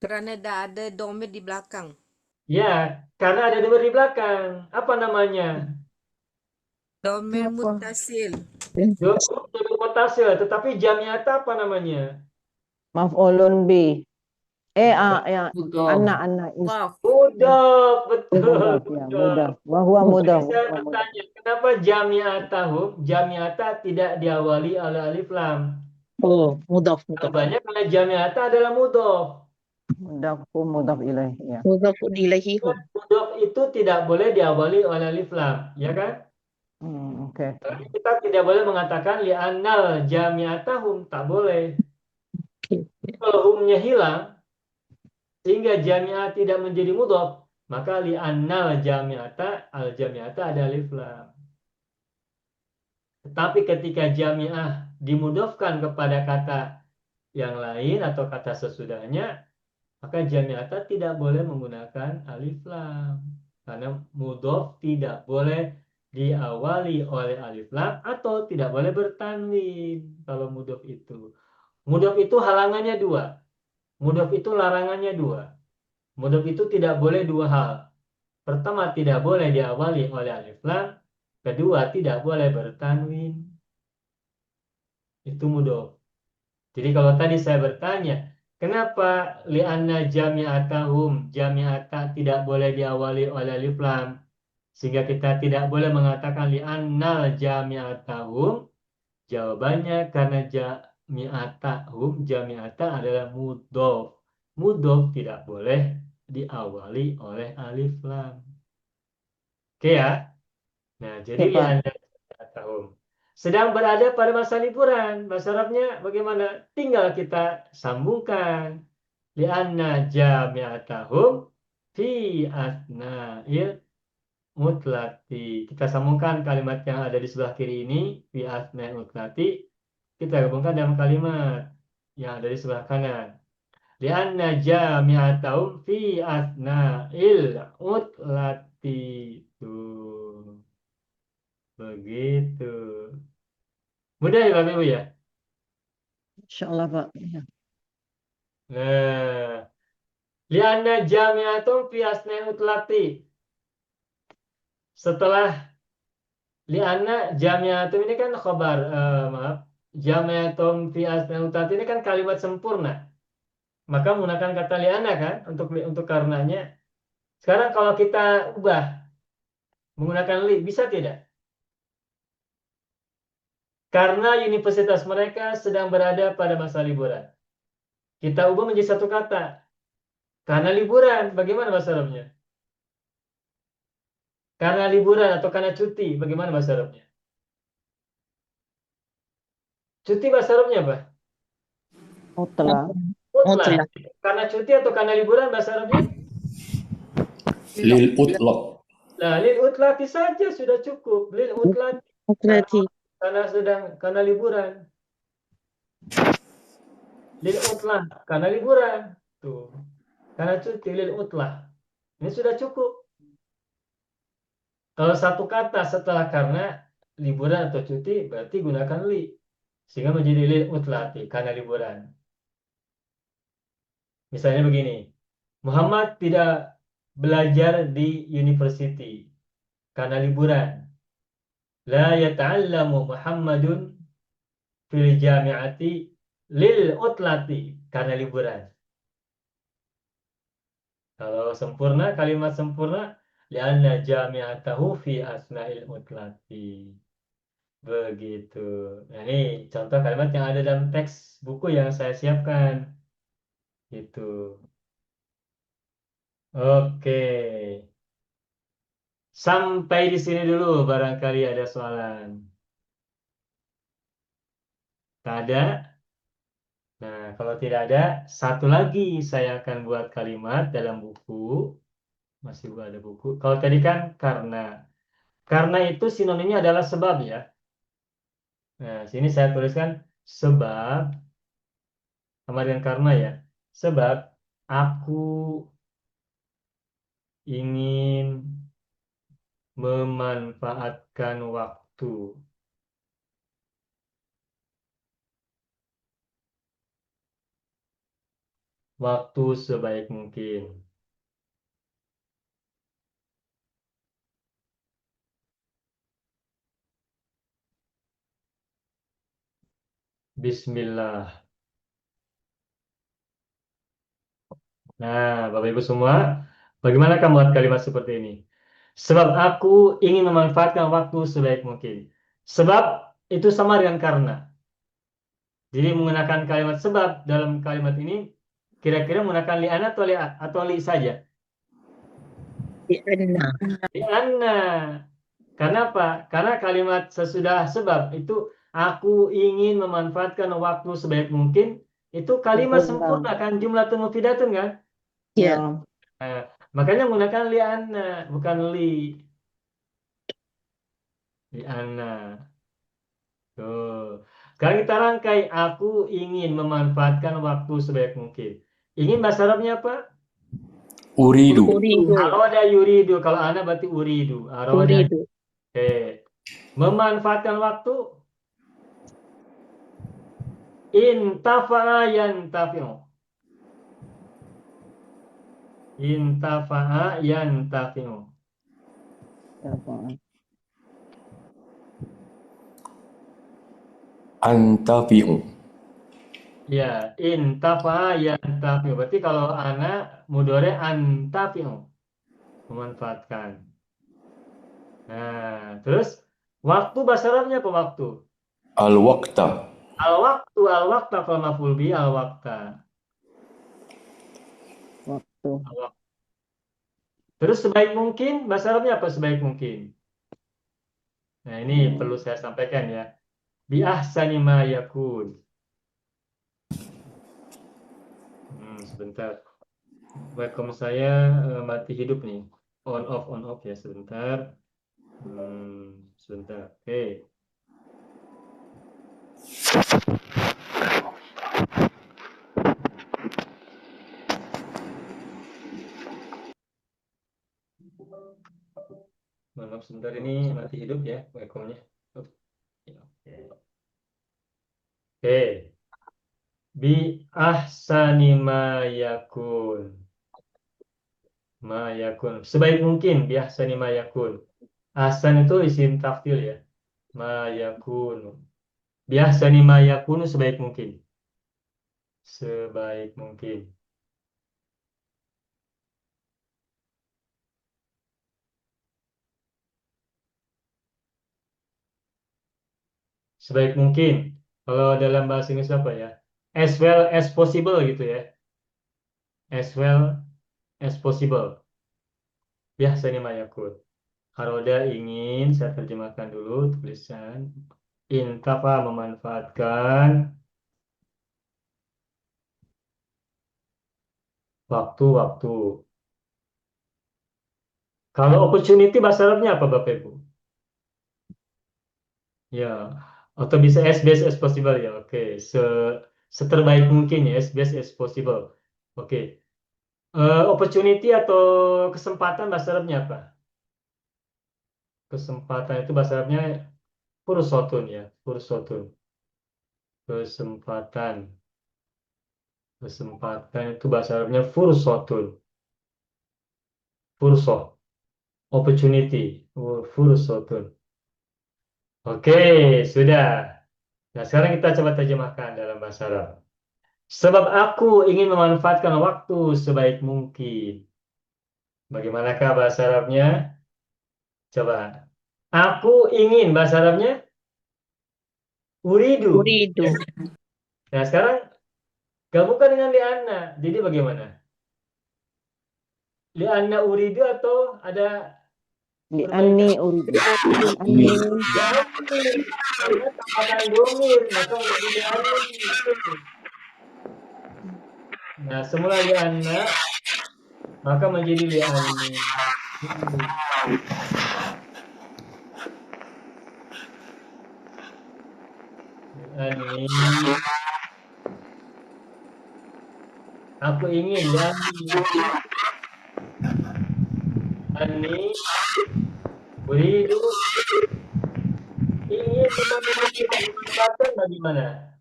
karena ada domir di belakang. Ya, karena ada domir di belakang. Apa namanya? Domir Apa? muttasil. Domir mutasil, tetapi jami'ata apa namanya? Maf'ulun bi. Ya. Anna is Qaf. Mudaf, betul. mudaf ya, mudaf. Wa huwa mudaf. Jadi saya bertanya, kenapa jami'atahum, jami'ata tidak diawali oleh alif lam? Oh, mudaf. Jawabannya karena jami'ata adalah mudaf. Mudaf ilaih ya. Mudafun ilaihi hum. Mudaf itu tidak boleh diawali oleh alif lam, ya kan? Oke. Tapi kita tidak boleh mengatakan li'annal jami'atahum, tak boleh. Oke. Kalau humnya hilang, sehingga jami'ah tidak menjadi mudhaf, maka li'annal jami'ata, al jami'ata ada alif lam. Tetapi ketika jami'ah dimudofkan kepada kata yang lain atau kata sesudahnya, maka jami'ata tidak boleh menggunakan alif lam. Karena mudof tidak boleh diawali oleh alif lam atau tidak boleh bertanwin kalau mudof itu. Mudof itu halangannya dua. Mudof itu larangannya dua. Mudof itu tidak boleh dua hal. Pertama, tidak boleh diawali oleh alif lam. Kedua, tidak boleh bertanwin. Itu mudof. Jadi kalau tadi saya bertanya, kenapa li'anna jami'atahum, jami'ata tidak boleh diawali oleh alif lam, sehingga kita tidak boleh mengatakan li'annal jami'atahum? Jawabannya karena jami'ata adalah mudhof. Mudhof tidak boleh diawali oleh alif lam. Oke ya? Nah, jadi Oke, Pak. li'anna jami'atahum. Sedang berada pada masa liburan. Bahasa Arabnya bagaimana? Tinggal kita sambungkan. Li'anna jami'atahum fi asna'il mutlati. Kita sambungkan kalimat yang ada di sebelah kiri ini. Fi asna'il mutlati. Kita gabungkan dalam kalimat yang ada di sebelah kanan. Li'anna jami'atahum fi asna'il mutlati. Tuh. Begitu. Mudah ya Bapak Ibu ya? Insya Allah, Pak. Ya. Nah, lianna jami'atum fi asna'il mutlaqi. Setelah lianna jami'atum ini kan khobar, maaf. Jami'atum fi asna'il mutlaqi ini kan kalimat sempurna. Maka menggunakan kata lianna kan untuk karenanya. Sekarang kalau kita ubah menggunakan li, bisa tidak? Karena universitas mereka sedang berada pada masa liburan. Kita ubah menjadi satu kata. Karena liburan, bagaimana bahasa Arabnya? Karena liburan atau karena cuti, bagaimana bahasa Arabnya? Cuti bahasa Arabnya apa? Mutlak. Mutlak. Mutlak. Karena cuti atau karena liburan bahasa Arabnya? lil utlaq Nah, lil utlati saja sudah cukup. Lil utlati Mutlati. karena liburan. Lil utlah karena liburan. Tuh. Karena cuti lil utlah. Ini sudah cukup. Kalau satu kata setelah karena liburan atau cuti berarti gunakan li. Sehingga menjadi lil utlati karena liburan. Misalnya begini. Muhammad tidak belajar di university karena liburan. La yata'allamu Muhammadun fil jami'ati lil utlati karena liburan. Kalau sempurna, kalimat sempurna lianna jami'atahu fi asna'il utlati. Begitu. Nah, ini contoh kalimat yang ada dalam teks buku yang saya siapkan. Gitu. Oke. Sampai di sini dulu barangkali ada soalan. Tak ada? Nah, kalau tidak ada, satu lagi saya akan buat kalimat dalam buku. Masih ada buku. Kalau tadi kan karena. Karena itu sinonimnya adalah sebab ya. Nah, sini saya tuliskan sebab sama dengan karena ya. Sebab aku ingin memanfaatkan waktu. Waktu sebaik mungkin. Bismillah. Nah, Bapak Ibu semua, bagaimana kamu buat kalimat seperti ini? Sebab aku ingin memanfaatkan waktu sebaik mungkin. Sebab itu sama dengan karena. Jadi menggunakan kalimat sebab dalam kalimat ini kira-kira menggunakan li'ana atau li saja. Li'anna. Li'anna. Karena apa? Karena kalimat sesudah sebab itu aku ingin memanfaatkan waktu sebaik mungkin. Itu kalimat sempurna kan, jumlatun mufidatun kan? Ya. Nah, makanya menggunakan li'anna, bukan li. Li'anna. Tuh. Sekarang kita rangkai. Aku ingin memanfaatkan waktu sebaik mungkin. Ingin bahasa Arabnya apa? Uridu. Uridu. Aroda yuridu. Kalau ana berarti uridu. Aroda. Uridu. Oke. Memanfaatkan waktu. Intafa'a yantafi'u. Intafa'a yantafi'u. Tafa'al. Antafi'u. Ya, intafa'a yantafi'u. Berarti kalau ana mudore antafi'u. Memanfaatkan. Nah, terus waktu bahasa Arabnya apa waktu? Al-waqta. Al-wakta kalau maf'ul bi al-wakta. Waktu. Al-wakta. Terus sebaik mungkin bahasa Arabnya apa sebaik mungkin? Nah, ini perlu saya sampaikan ya. Bi ahsani ma yakun. Sebentar. Webcam saya mati hidup nih. On off ya sebentar. Sebentar. Oke. Maaf sebentar ini mati hidup ya webcamnya. Oke. Bi ahsani ma yakun. Ma yakun. Sebaik mungkin bi ahsani ma yakun. Ahsan itu isim tafdil ya. Ma yakun. Bi ahsani ma yakun sebaik mungkin. Sebaik mungkin. Sebaik mungkin. Kalau dalam bahasa Inggris apa ya? As well as possible gitu ya. As well as possible. Biasanya mayakun. Haroda ingin, saya terjemahkan dulu tulisan. Intafa memanfaatkan waktu-waktu. Kalau opportunity bahasa Arabnya apa Bapak Ibu? Ya, atau bisa as best as possible ya. Oke, seterbaik mungkin ya, as best as possible. Oke. Opportunity atau kesempatan bahasa Arabnya apa? Kesempatan itu bahasa Arabnya fursotun ya, fursotun. Kesempatan. Kesempatan itu bahasa Arabnya fursotun. Fursoh. Opportunity. Fursotun. Oke, sudah. Nah, sekarang kita coba terjemahkan dalam bahasa Arab. Sebab aku ingin memanfaatkan waktu sebaik mungkin. Bagaimanakah bahasa Arabnya? Coba. Aku ingin bahasa Arabnya uridu. Uridu. Nah, sekarang gabungkan dengan li'anna. Jadi bagaimana? Li'anna uridu atau ada Li'anni uridu. Li'anni. karena tambahkan domir, maka menjadi li'anni. Nah, semula li'anna, maka menjadi li'anni. Li'anni. Aku ingin li'anni. Li'anni. Uridu. Ingin memiliki kesempatan bagaimana?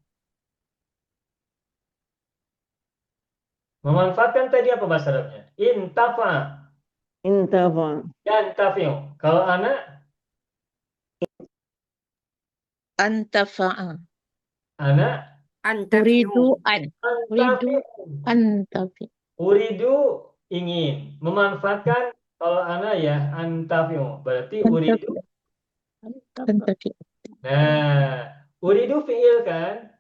Memanfaatkan tadi apa bahasa Arabnya? Intafa. Intafa. Yantafi'u. Kalau anak, Antafa'a. anak Uridu Antafi'u. an. Uridu antafi'u. antafi. Uridu ingin. Memanfaatkan kalau anak ya antafi'u. Berarti uridu. Antafi. Nah, uridu fi'il kan?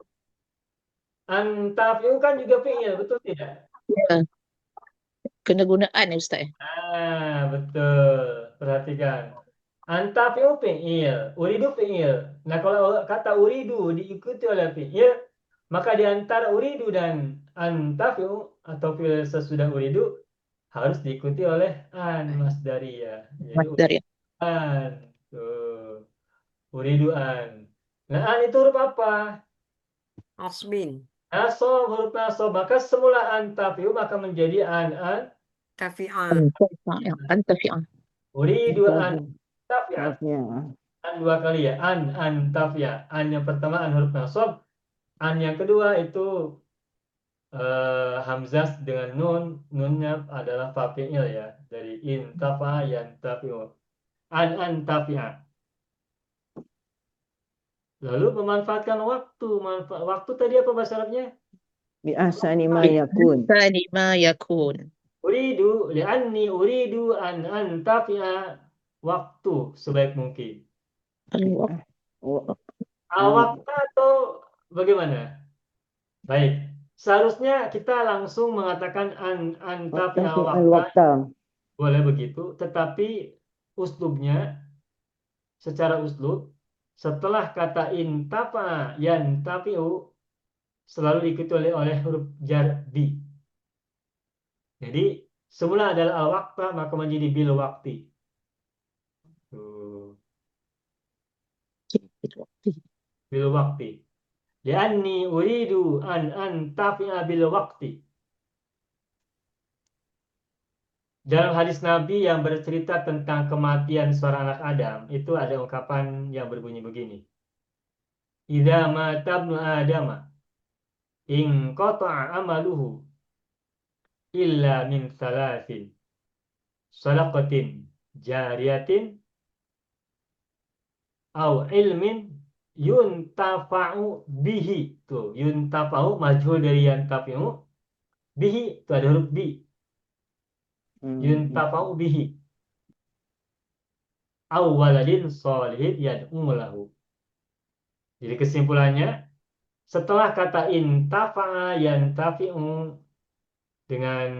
Antafi'u kan juga fi'il, betul tidak? Ya. Kena gunaan ya Ustaz. Betul. Perhatikan. Antafi'u fi'il, uridu fi'il. Nah, kalau kata uridu diikuti oleh fi'il, maka di antara uridu dan antafi'u atau fi'il sesudah uridu harus diikuti oleh an masdariyah. Jadi Masdar ya. an. Tuh. Uridu an. Nah, an itu huruf apa? Asbin. Nasob, huruf nasob. Maka semula antafiu maka menjadi an Tafi'ah. Antafi'ah. uridu an Intafa. tafi'a. Ya. An dua kali ya. An tafi'a. An yang pertama an huruf nasob. An yang kedua itu hamzah dengan nun. Nunnya adalah fafi'il ya. Dari intafa yantafi'u. An tafi'a. Lalu memanfaatkan waktu. Waktu tadi apa bahasa Arabnya? Bi ahsani ma yakun. Thani ma yakun. Uridu, li'anni uridu an antafi'a waktu sebaik mungkin. Al-waqt. Wa- Waktu atau bagaimana? Baik, seharusnya kita langsung mengatakan an antafi'a Waqtafi waktu. al-waqta. Boleh begitu, tetapi uslubnya secara uslub setelah kata intafa yantafi'u selalu diikuti oleh huruf jar bi. Jadi semula adalah al-waqta maka menjadi bil waqti. Tuh, bil waqti. Li'anni uridu an antafi'a bil waqti. Dalam hadis Nabi yang bercerita tentang kematian seorang anak Adam, itu ada ungkapan yang berbunyi begini. Idza mata ibnu Adama in qata'a amaluhu illa min salasin. Sadaqatin jariyatin au ilmin yuntafa'u bihi. Tuh, yuntafa'u majhul dari yantafi'u. Bihi itu ada huruf bi. Yuntafa'u bihi. Au waladin sholihin yad'u lahu. Jadi kesimpulannya, setelah kata intafa'a yantafi'u dengan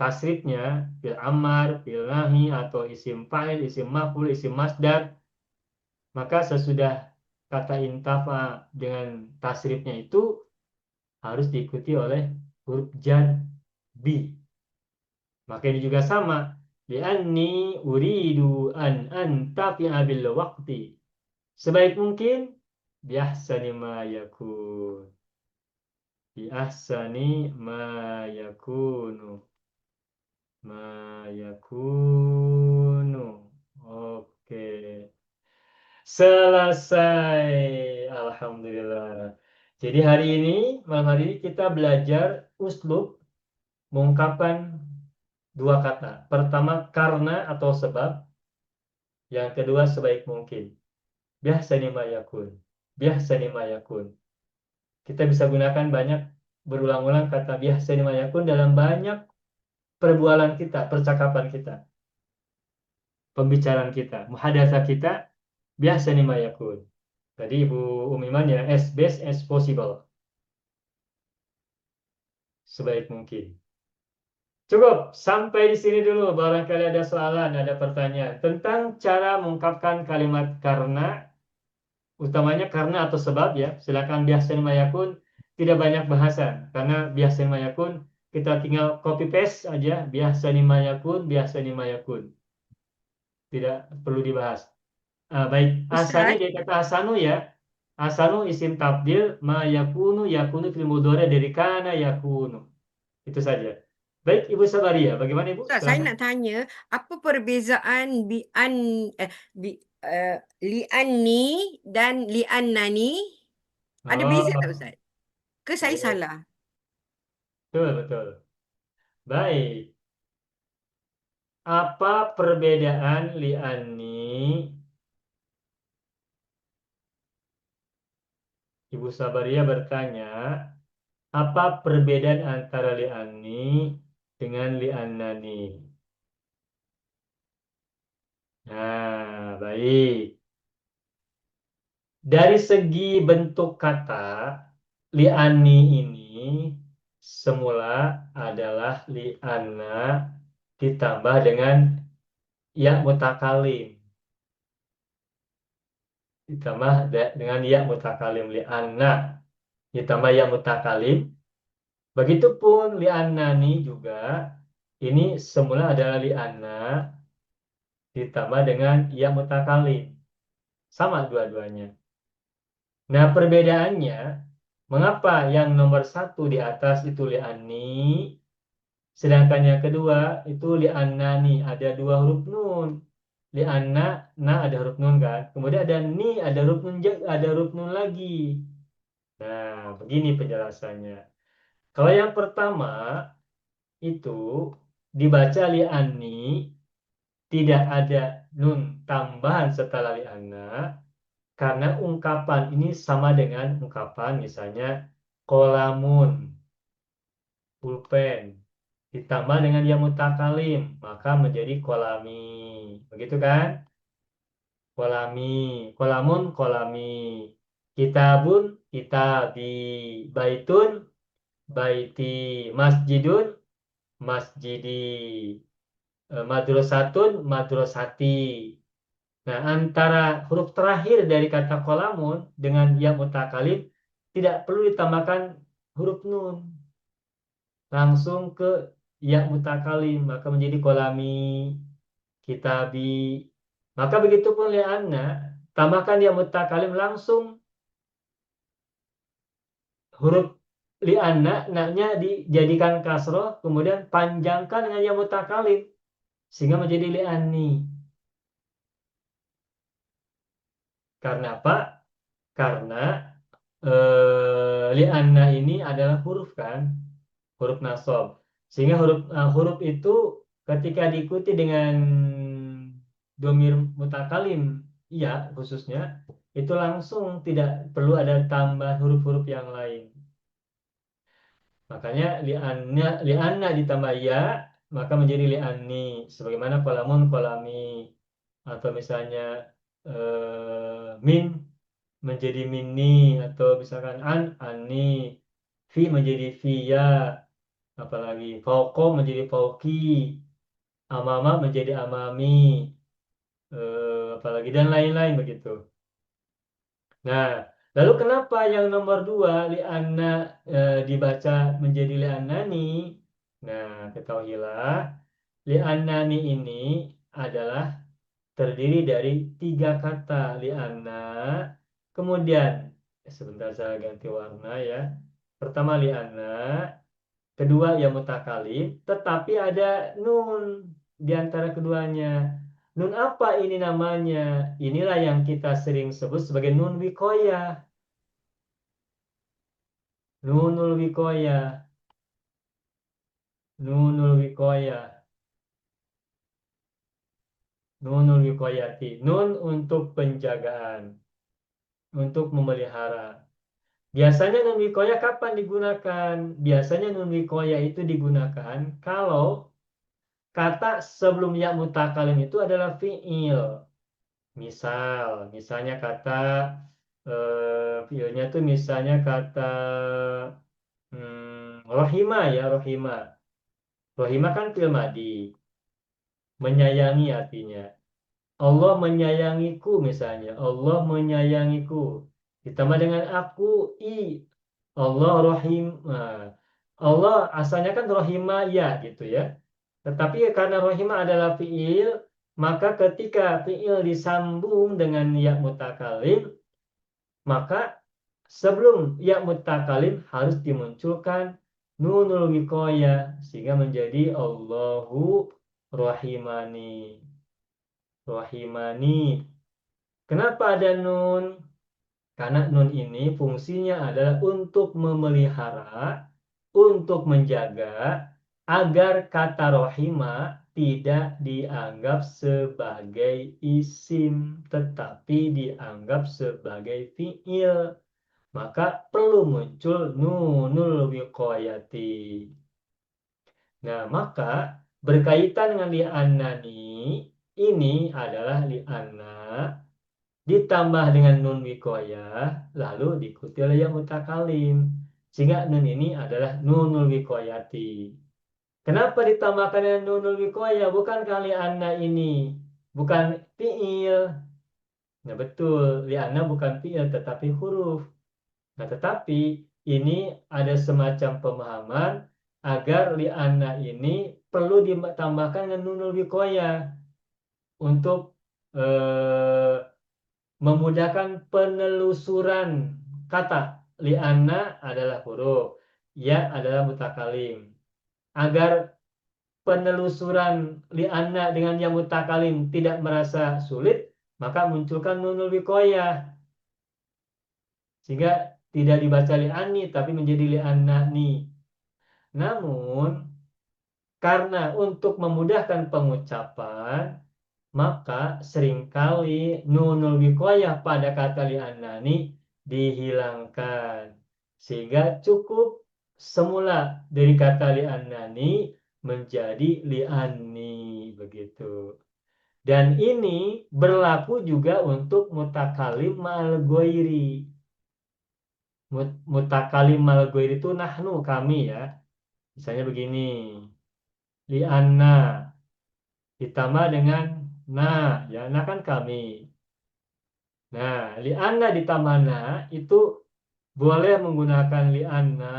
tasrifnya fil amar, fil nahi atau isim fa'il, isim maf'ul, isim masdar, maka sesudah kata intafa dengan tasrifnya itu harus diikuti oleh huruf jar bi. Maka ini juga sama. Li'anni uridu an antafi'a bil waqti. Sebaik mungkin biahsani ma yakun. Biahsani ma yakunu. Ma yakunu. Oke. Selesai. Alhamdulillah. Jadi malam hari ini kita belajar uslub mengungkapkan dua kata. Pertama karena atau sebab. Yang kedua sebaik mungkin. Biahsani ma yakun. Biahsani ma yakun. Kita bisa gunakan banyak berulang-ulang kata biahsani ma yakun dalam banyak perbualan kita, percakapan kita. Pembicaraan kita, muhadatsah kita biahsani ma yakun. Tadi Ibu Umiman ya, as best as possible. Sebaik mungkin. Cukup, sampai di sini dulu. Barangkali ada soalan, ada pertanyaan tentang cara mengungkapkan kalimat karena, utamanya karena atau sebab ya. Silakan biahsani ma yakun, tidak banyak bahasan karena biahsani ma yakun kita tinggal copy paste aja, biahsani ma yakun, biahsani ma yakun. Tidak perlu dibahas. Baik, asalnya dari kata asanu ya. Asanu isim tabdil, ma yakunu fil mudhari dari kana yakunu. Itu saja. Baik, Ibu Sabaria, bagaimana Ibu? Ustaz, saya Silakan. nak tanya, apa perbezaan li'anni dan li'annani? Ada beza tak Ustaz? Ke saya Oh, salah? betul, betul. Baik. Apa perbedaan li'anni? Ibu Sabaria bertanya, apa perbedaan antara li'anni dengan li'annani? Nah, baik. Dari segi bentuk kata, li'anni ini semula adalah li'anna ditambah dengan ya mutakalim. Ditambah dengan ya mutakalim. Li'anna ditambah ya mutakalim. Begitupun li'annani juga. Ini semula adalah li'anna ditambah dengan ya mutakalim. Sama dua-duanya. Nah, perbedaannya, mengapa yang nomor 1 di atas itu li'anni, sedangkan yang kedua itu li'annani, ada 2 huruf nun. Li'anna, na ada huruf nun kan. Kemudian ada ni, ada huruf nun, ada huruf nun lagi. Nah, begini penjelasannya. Kalau yang pertama itu dibaca li'anni, tidak ada nun tambahan setelah li'anna, karena ungkapan ini sama dengan ungkapan misalnya kolamun, pulpen, ditambah dengan ya mutakalim, maka menjadi kolami. Begitu kan? Kolami, kolamun, kolami. Kitabun, kitabi. Baitun, baiti. Masjidun, masjidi. Madrasatun, madrasati. Nah, antara huruf terakhir dari kata kolamun dengan ya mutakalim tidak perlu ditambahkan huruf nun. Langsung ke ya mutakalim, maka menjadi kolami, kitabi. Maka begitu pun li'anna, tambahkan ya mutakalim langsung huruf li'anna, naknya dijadikan kasroh, kemudian panjangkan dengan ya mutakalim sehingga menjadi li'anni. Karena apa? Karena li'anna ini adalah huruf kan, huruf nasab. Sehingga huruf itu ketika diikuti dengan domir mutakalim, iya khususnya, itu langsung tidak perlu ada tambah huruf-huruf yang lain. Makanya li'anna ditambah ya, maka menjadi li'anni. Sebagaimana kolamun, kolami. Atau misalnya min menjadi minni, atau misalkan anni, fi menjadi fiya, apalagi fauqo menjadi fauqi, amama menjadi amami, apalagi dan lain-lain begitu. Nah, lalu kenapa yang nomor 2 li'anna dibaca menjadi li'annani? Nah, ketahuilah li'annani ini adalah terdiri dari 3 kata li'anna. Kemudian, sebentar saya ganti warna ya. Pertama li'anna, kedua ya mutakalim, tetapi ada nun di antara keduanya. Nun apa ini namanya? Inilah yang kita sering sebut sebagai nun wikoya. Nunul wikoya. Nunul wikoya. Nunul wikoyati. Nun untuk penjagaan. Untuk memelihara. Biasanya nun wikoya kapan digunakan? Biasanya nun wikoya itu digunakan kalau kata sebelum ya mutakalim itu adalah fi'il. Misalnya kata fi'ilnya tuh misalnya kata rohima ya, rohima. Rohima kan fi'il madi. Menyayangi artinya. Allah menyayangiku misalnya. Allah menyayangiku. Ditambah dengan aku, Allah rohim. Allah asalnya kan rohima ya gitu ya. Tetapi karena rohima adalah fi'il, maka ketika fi'il disambung dengan ya mutakalim, maka sebelum ya mutakalim harus dimunculkan nunul wikoya sehingga menjadi Allahu rahimani. Rahimani. Kenapa ada nun? Karena nun ini fungsinya adalah untuk memelihara, untuk menjaga agar kata rohima tidak dianggap sebagai isim, tetapi dianggap sebagai fi'il. Maka perlu muncul nunul wiqayati. Nah, maka berkaitan dengan li'annani, ini adalah li'anna ditambah dengan nun wiqayah, lalu diikuti oleh yang mutakalim. Sehingga nun ini adalah nunul wiqayati. Kenapa ditambahkan dengan nunul wiqayah? Bukan kali anna ini, bukan fi'il. Nah betul, li'anna bukan fi'il tetapi huruf. Nah tetapi ini ada semacam pemahaman agar li'anna ini perlu ditambahkan dengan nunul wiqayah untuk memudahkan penelusuran kata. Li'anna adalah huruf, ya adalah mutakalim. Agar penelusuran li'anna dengan yang mutakalim tidak merasa sulit, maka munculkan nunul wiqayah. Sehingga tidak dibaca li'anni, tapi menjadi li'annani. Namun, karena untuk memudahkan pengucapan, maka seringkali nunul wiqayah pada kata li'annani dihilangkan. Sehingga cukup semula dari kata li'annani menjadi li'anni. Begitu. Dan ini berlaku juga untuk mutakalim ma'al ghairi. Mutakalim ma'al ghairi itu nahnu, kami ya. Misalnya begini. Li'anna ditambah dengan na, ya, na kan kami. Nah, li'anna ditambah na itu boleh menggunakan li'anna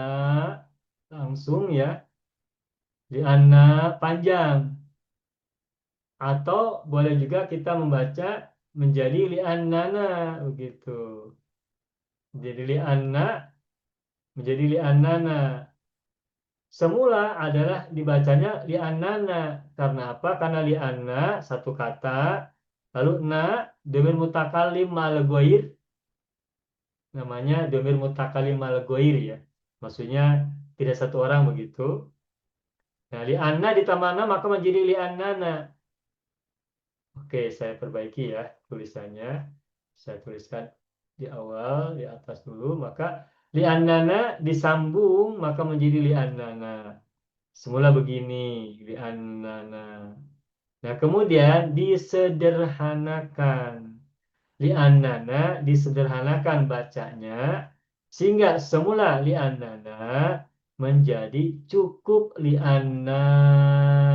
langsung ya. Li'anna panjang. Atau boleh juga kita membaca menjadi li'annana begitu. Jadi li'anna menjadi li'annana. Semula adalah dibacanya li'annana. Karena apa? Karena li'anna satu kata, lalu na dhamir mutakalim ma'al ghair, namanya dhamir mutakalim ma'al ghair ya. Maksudnya tidak satu orang begitu. Nah, li'anna ditambah na maka menjadi li'annana. Oke, saya perbaiki ya tulisannya. Saya tuliskan di awal, di atas dulu, maka li'annana disambung maka menjadi li'annana. Semula begini, li'annana. Nah, kemudian disederhanakan. Li'annana disederhanakan bacanya sehingga semula li'annana menjadi cukup li'anna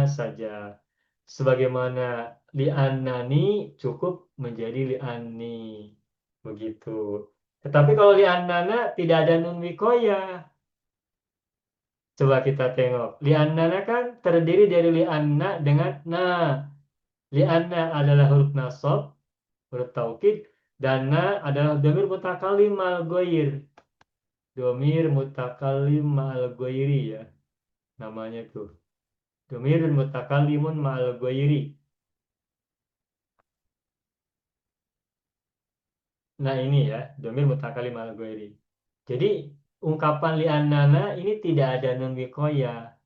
saja. Sebagaimana li'annani cukup menjadi li'anni. Begitu. Tetapi kalau li'annana tidak ada nun wiqayah. Coba kita tengok. Li'annana kan terdiri dari li'anna dengan na. Li'anna adalah huruf nasab, huruf taukid, dan na adalah dhamir mutakalim ma'al ghair. Dhamir mutakalim ma'al ghairi ya. Namanya tuh. Dhamir mutakalimun ma'al ghairi. Nah ini ya, dhamir mutakalim ma'al ghairi. Jadi ungkapan li'annana ini tidak ada nun wiqayah.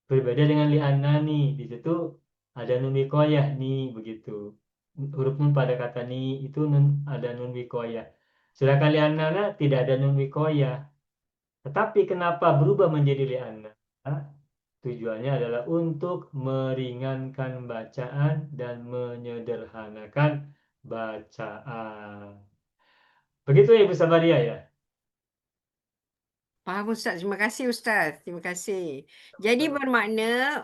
Berbeda dengan li'annani, di situ ada nun wiqayah ni begitu. Huruf nun pada kata ni itu ada nun wiqayah. Sedangkan li'annana tidak ada nun wiqayah. Tetapi kenapa berubah menjadi li'anna? Tujuannya adalah untuk meringankan bacaan dan menyederhanakan bacaan. Begitu ya Ibu Sabaria ya? Faham Ustaz. Terima kasih Ustaz. Terima kasih. Jadi bermakna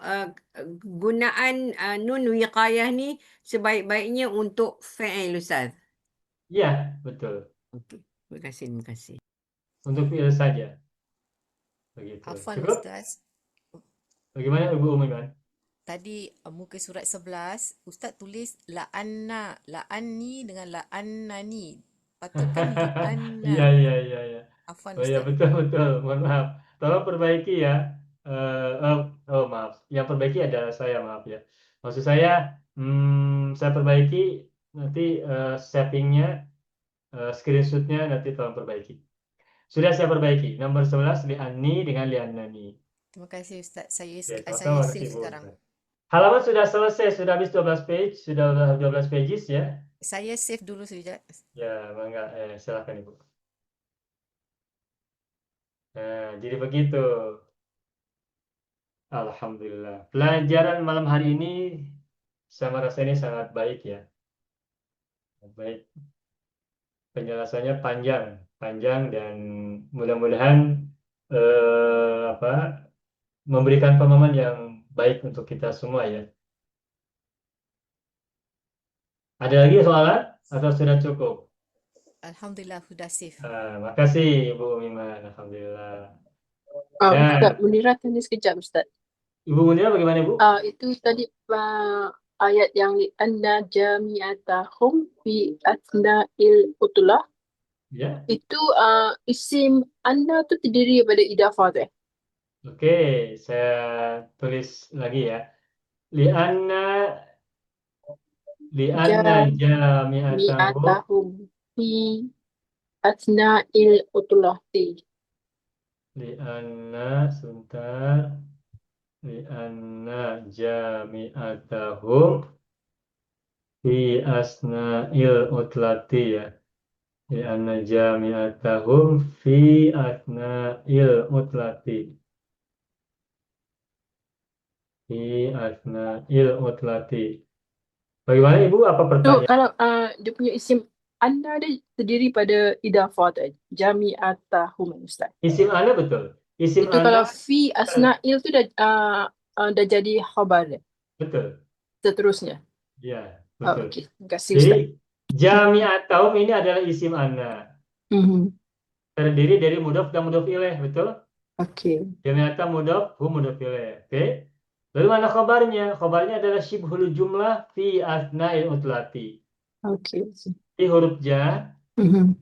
gunaan nun wiqayah ni sebaik-baiknya untuk fi'il Ustaz. Iya, betul. Okey. Terima kasih. Terima kasih. Untuk fi'il saja. Begitu. Afwan Cukup? Ustaz, Bagaimana Ibu Umiman? tadi muka surat 11, Ustaz tulis la'anna, la'anni dengan la'annani. Patutkan Iya, li'anna. iya. Afwan Oh iya, Ustaz. betul. Mohon maaf. Tolong perbaiki ya. Maaf. Yang perbaiki adalah saya, maaf ya. Maksud saya, saya perbaiki nanti savingnya, screenshotnya nanti tolong perbaiki. Sudah saya perbaiki. Nomor 11 li'anni dengan li'annani. Terima kasih Ustaz. Saya Oke, saya sama-sama, save makasih, Bu. sekarang. Halaman sudah selesai, sudah habis 12 page, sudah 12 pages ya. Saya save dulu sekejap. Ya, bangga. Silakan Ibu. Nah, jadi begitu. Alhamdulillah. Pelajaran malam hari ini saya merasa ini sangat baik ya. Baik. Penjelasannya panjang dan mudah-mudahan memberikan pemahaman yang baik untuk kita semua ya. Ada lagi soalan atau sudah cukup? Alhamdulillah sudah save. Makasih Ibu Miman. Alhamdulillah. Ustaz, Munirah tanya sekejap Ustaz. Ibu Munira bagaimana Ibu? Itu tadi ayat yang li'anna jami'atahum fi asna'il utlah Ya. itu isim anna tu terdiri daripada idafah tu. Oke, saya tulis lagi ya. Li'anna jami'atahum Jami'atahum fi asna'il utlati. sebentar. Li'anna jami'atahum fi asna'il utlati ya. Li'anna jami'atahum fi asna'il utlati. Fi asna'il utlati. Bagaimana Ibu? Apa Tu pertanyaan? kalau dia punya isim anna dia terdiri pada idafah tu. Jami'atahum Ustaz. Isim ana betul. Isim Itu kalau ana fi asna'il tu dah jadi khabar dia. betul. Seterusnya. Ya, Oh, betul. okey. Terima kasih Ustaz. Jadi jami'atahum ini adalah isim ana. Mhm. Terdiri dari mudhof dan mudhof ilaih, betul? Okey. Jami'ata mudhof, hu mudhof ilaih. Oke. Lalu mana khabarnya? Khabarnya adalah syibhul jumlah fi asna'il utlati. Okey. Ini huruf jar, Mhm.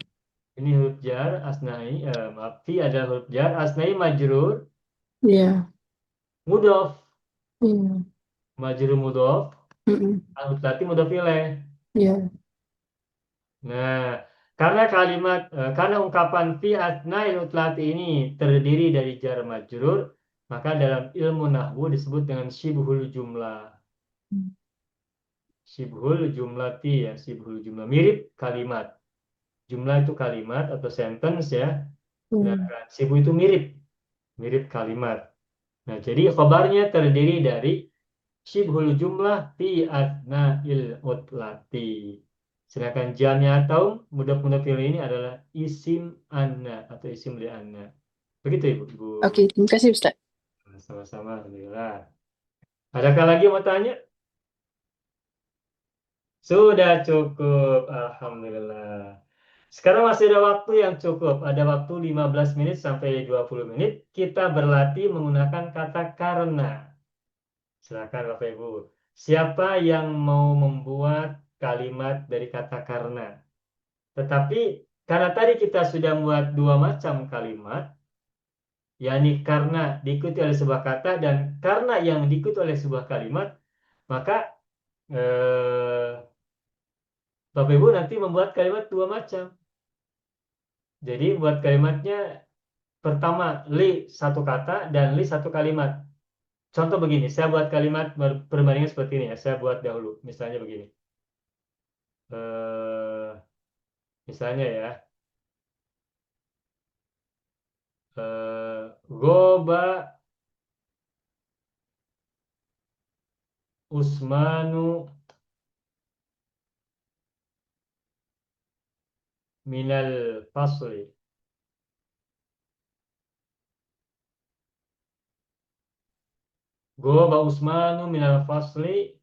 ini huruf jar, asna'i, maaf, fi adalah huruf jar, asna'i majrur, Ya. mudhof, Ya. majrur mudhof, Mhm. utlati mudhof ilaih. Ya. Nah, karena ungkapan fi asna'il utlati ini terdiri dari jar majrur, maka dalam ilmu nahwu disebut dengan syibhul jumlah. Syibhul jumlati ya, syibhul jumlah. Mirip kalimat. Jumlah itu kalimat atau sentence ya. Nah, syibhu itu mirip kalimat. Nah, jadi khabarnya terdiri dari syibhul jumlah fi asna'il utlati. Sedangkan jami'atahum mudhaf ini adalah isim anna atau isim li anna. Begitu Ibu. Okey, terima kasih Ustaz. Sama-sama, alhamdulillah. Adakah lagi yang mau tanya? Sudah cukup, alhamdulillah. Sekarang masih ada waktu yang cukup. Ada waktu 15 menit sampai 20 menit. Kita berlatih menggunakan kata karena. Silakan Bapak Ibu. Siapa yang mau membuat kalimat dari kata karena? Tetapi karena tadi kita sudah membuat dua macam kalimat, yakni karena diikuti oleh sebuah kata dan karena yang diikuti oleh sebuah kalimat, maka Bapak Ibu nanti membuat kalimat dua macam. Jadi buat kalimatnya pertama li satu kata dan li satu kalimat. Contoh begini, saya buat kalimat perbandingan seperti ini ya. Saya buat dahulu, misalnya begini. Misalnya ya, goba Usmanu minal fasli. Goba Usmanu minal fasli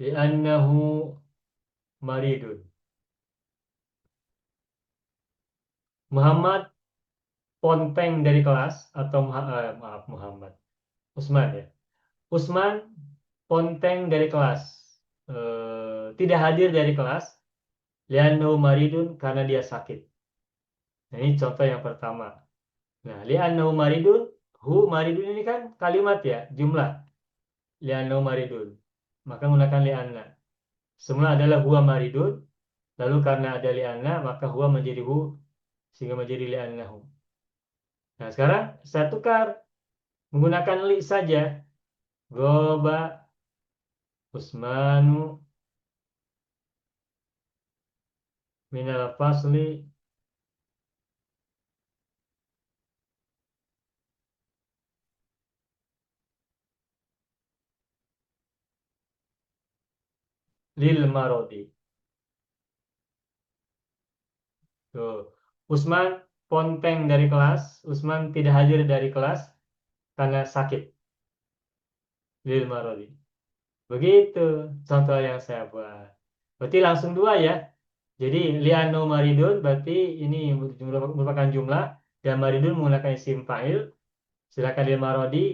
li'annahu maridun. Muhammad ponteng dari kelas atau maaf Muhammad. Usman ya. Usman ponteng dari kelas. Tidak hadir dari kelas. Li'annahu maridun karena dia sakit. Nah, ini contoh yang pertama. Nah, li'annahu maridun, maridun ini kan kalimat ya, jumlah. Li'annahu maridun. Maka menggunakan li'anna. Semula adalah huwa maridun, lalu karena ada li'anna, maka huwa menjadi sehingga menjadi li'annahu. Nah, sekarang saya tukar menggunakan li saja. Goba Usmanu minal fasli lil marodi. Tuh. Usman ponteng dari kelas, Usman tidak hadir dari kelas karena sakit. Lil marodi. Begitu contoh yang saya buat. Berarti langsung dua ya. Jadi li'annahu maridun berarti ini merupakan jumlah dan maridun menggunakan isim fa'il. Silakan di marodi.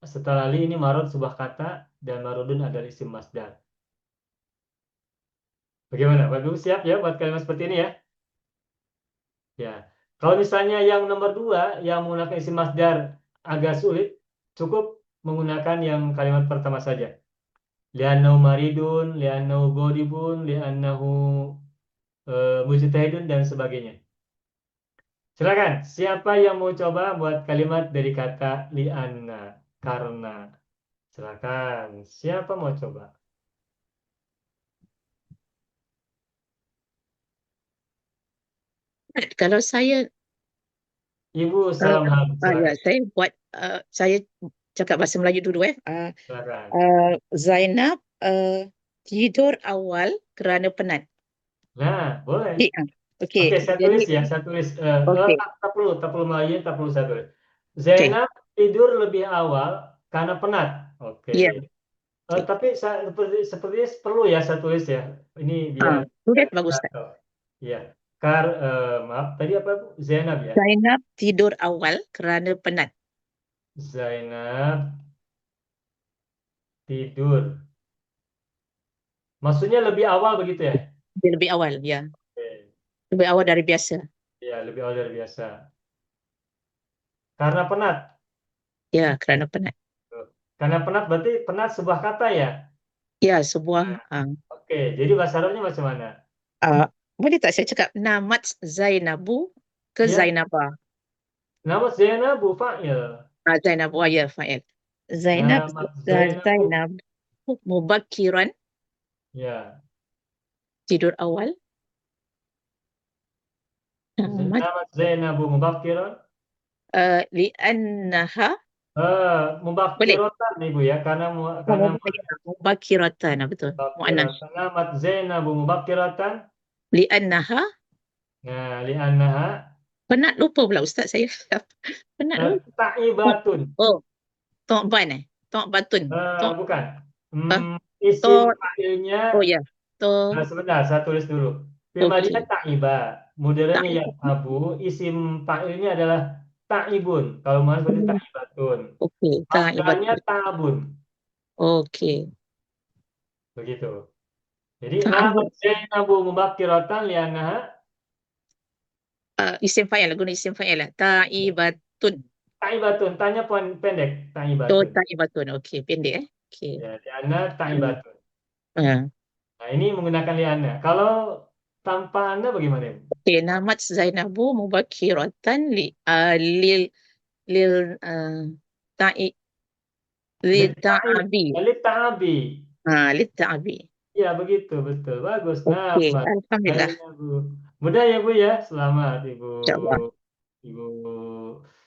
Setelah li ini marod sebuah kata dan marodun adalah isim masdar. Bagaimana? Bagus, siap ya buat kalimat seperti ini ya? Ya. Kalau misalnya yang nomor 2 yang menggunakan isim masdar agak sulit, cukup menggunakan yang kalimat pertama saja. Li'annahu maridun, li'annahu ghodibun, li'annahu mujtahidun dan sebagainya. Silakan, siapa yang mau coba buat kalimat dari kata li'anna, karena. Silakan, siapa mau coba? Kalau saya Ibu salam harum, ya, silakan. saya buat saya cakap bahasa Melayu dulu Silakan. Zainab tidur awal kerana penat. Nah, boleh. Okey. Oke, saya tulis ya, saya tulis. Okey. Tak perlu Melayu, tak perlu saya tulis. Zainab tidur lebih awal karena penat. Oke. Ya. Tapi sepertinya perlu ya saya tulis ya. Ini biar Tulis bagus tak? Iya. Maaf, tadi apa Bu? Zainab ya? Zainab tidur awal kerana penat. Zainab tidur. Maksudnya lebih awal begitu ya? Dia lebih awal, ya. Oke. Lebih awal dari biasa. Ya, lebih awal dari biasa. Karena penat. Ya, kerana penat. Karena penat berarti penat sebuah kata ya? Ya, sebuah Oke, jadi bahasa Arabnya macam mana? boleh tak saya cakap namat Zainabu ke Ya. Zainabah? Nama Zainabu fa'il. Zainabu, ya, fa'il. Zainab Namat Zainabu. Zainab mubakiran Ya. tidur awal. Namat Namat Zainabu mubakiran. li'annaha Mubakiratan Ibu ya, karena mubakiratan, betul. Muannas. mubakiratan. Namat Zainabu mubakiratan. Li'annaha Nah, li'annaha penat, lupa pula Ustaz saya. Penat lupa. ta'ibatun. To'ban To'batun. Bukan. Isim fa'ilnya. Ya. Sebentar, saya tulis dulu. Filmadinya ta'iba. Modernnya ya Abu. Isim fa'ilnya adalah ta'ibun. Kalau mau seperti ta'ibatun. Okey, Masdarnya ta'ibatun. ta'abun. Okey. Begitu. Jadi Ta'abun. namat Zainabu mubakiratan li'annaha Isim fa'il, guna isim fa'il lah. Ta'ibatun. ta'ibatun. Tanya pendek. Oh, Ta'ibatun. ta'ibatun. Okey, pendek Okey. Ya, li'anna ta'ibatun. Ah. Nah, ini menggunakan li'anna. Kalau tanpa anda bagaimana Ibu? Okey, namat Zainabu mubakiratan lil ta'i lita'abi. Lita'abi. Lita'abi. Ya, begitu. Betul. Bagus. Okey, Namat alhamdulillah. Zainabu. Mudah ya Bu ya. Selamat Ibu. InsyaAllah. Ibu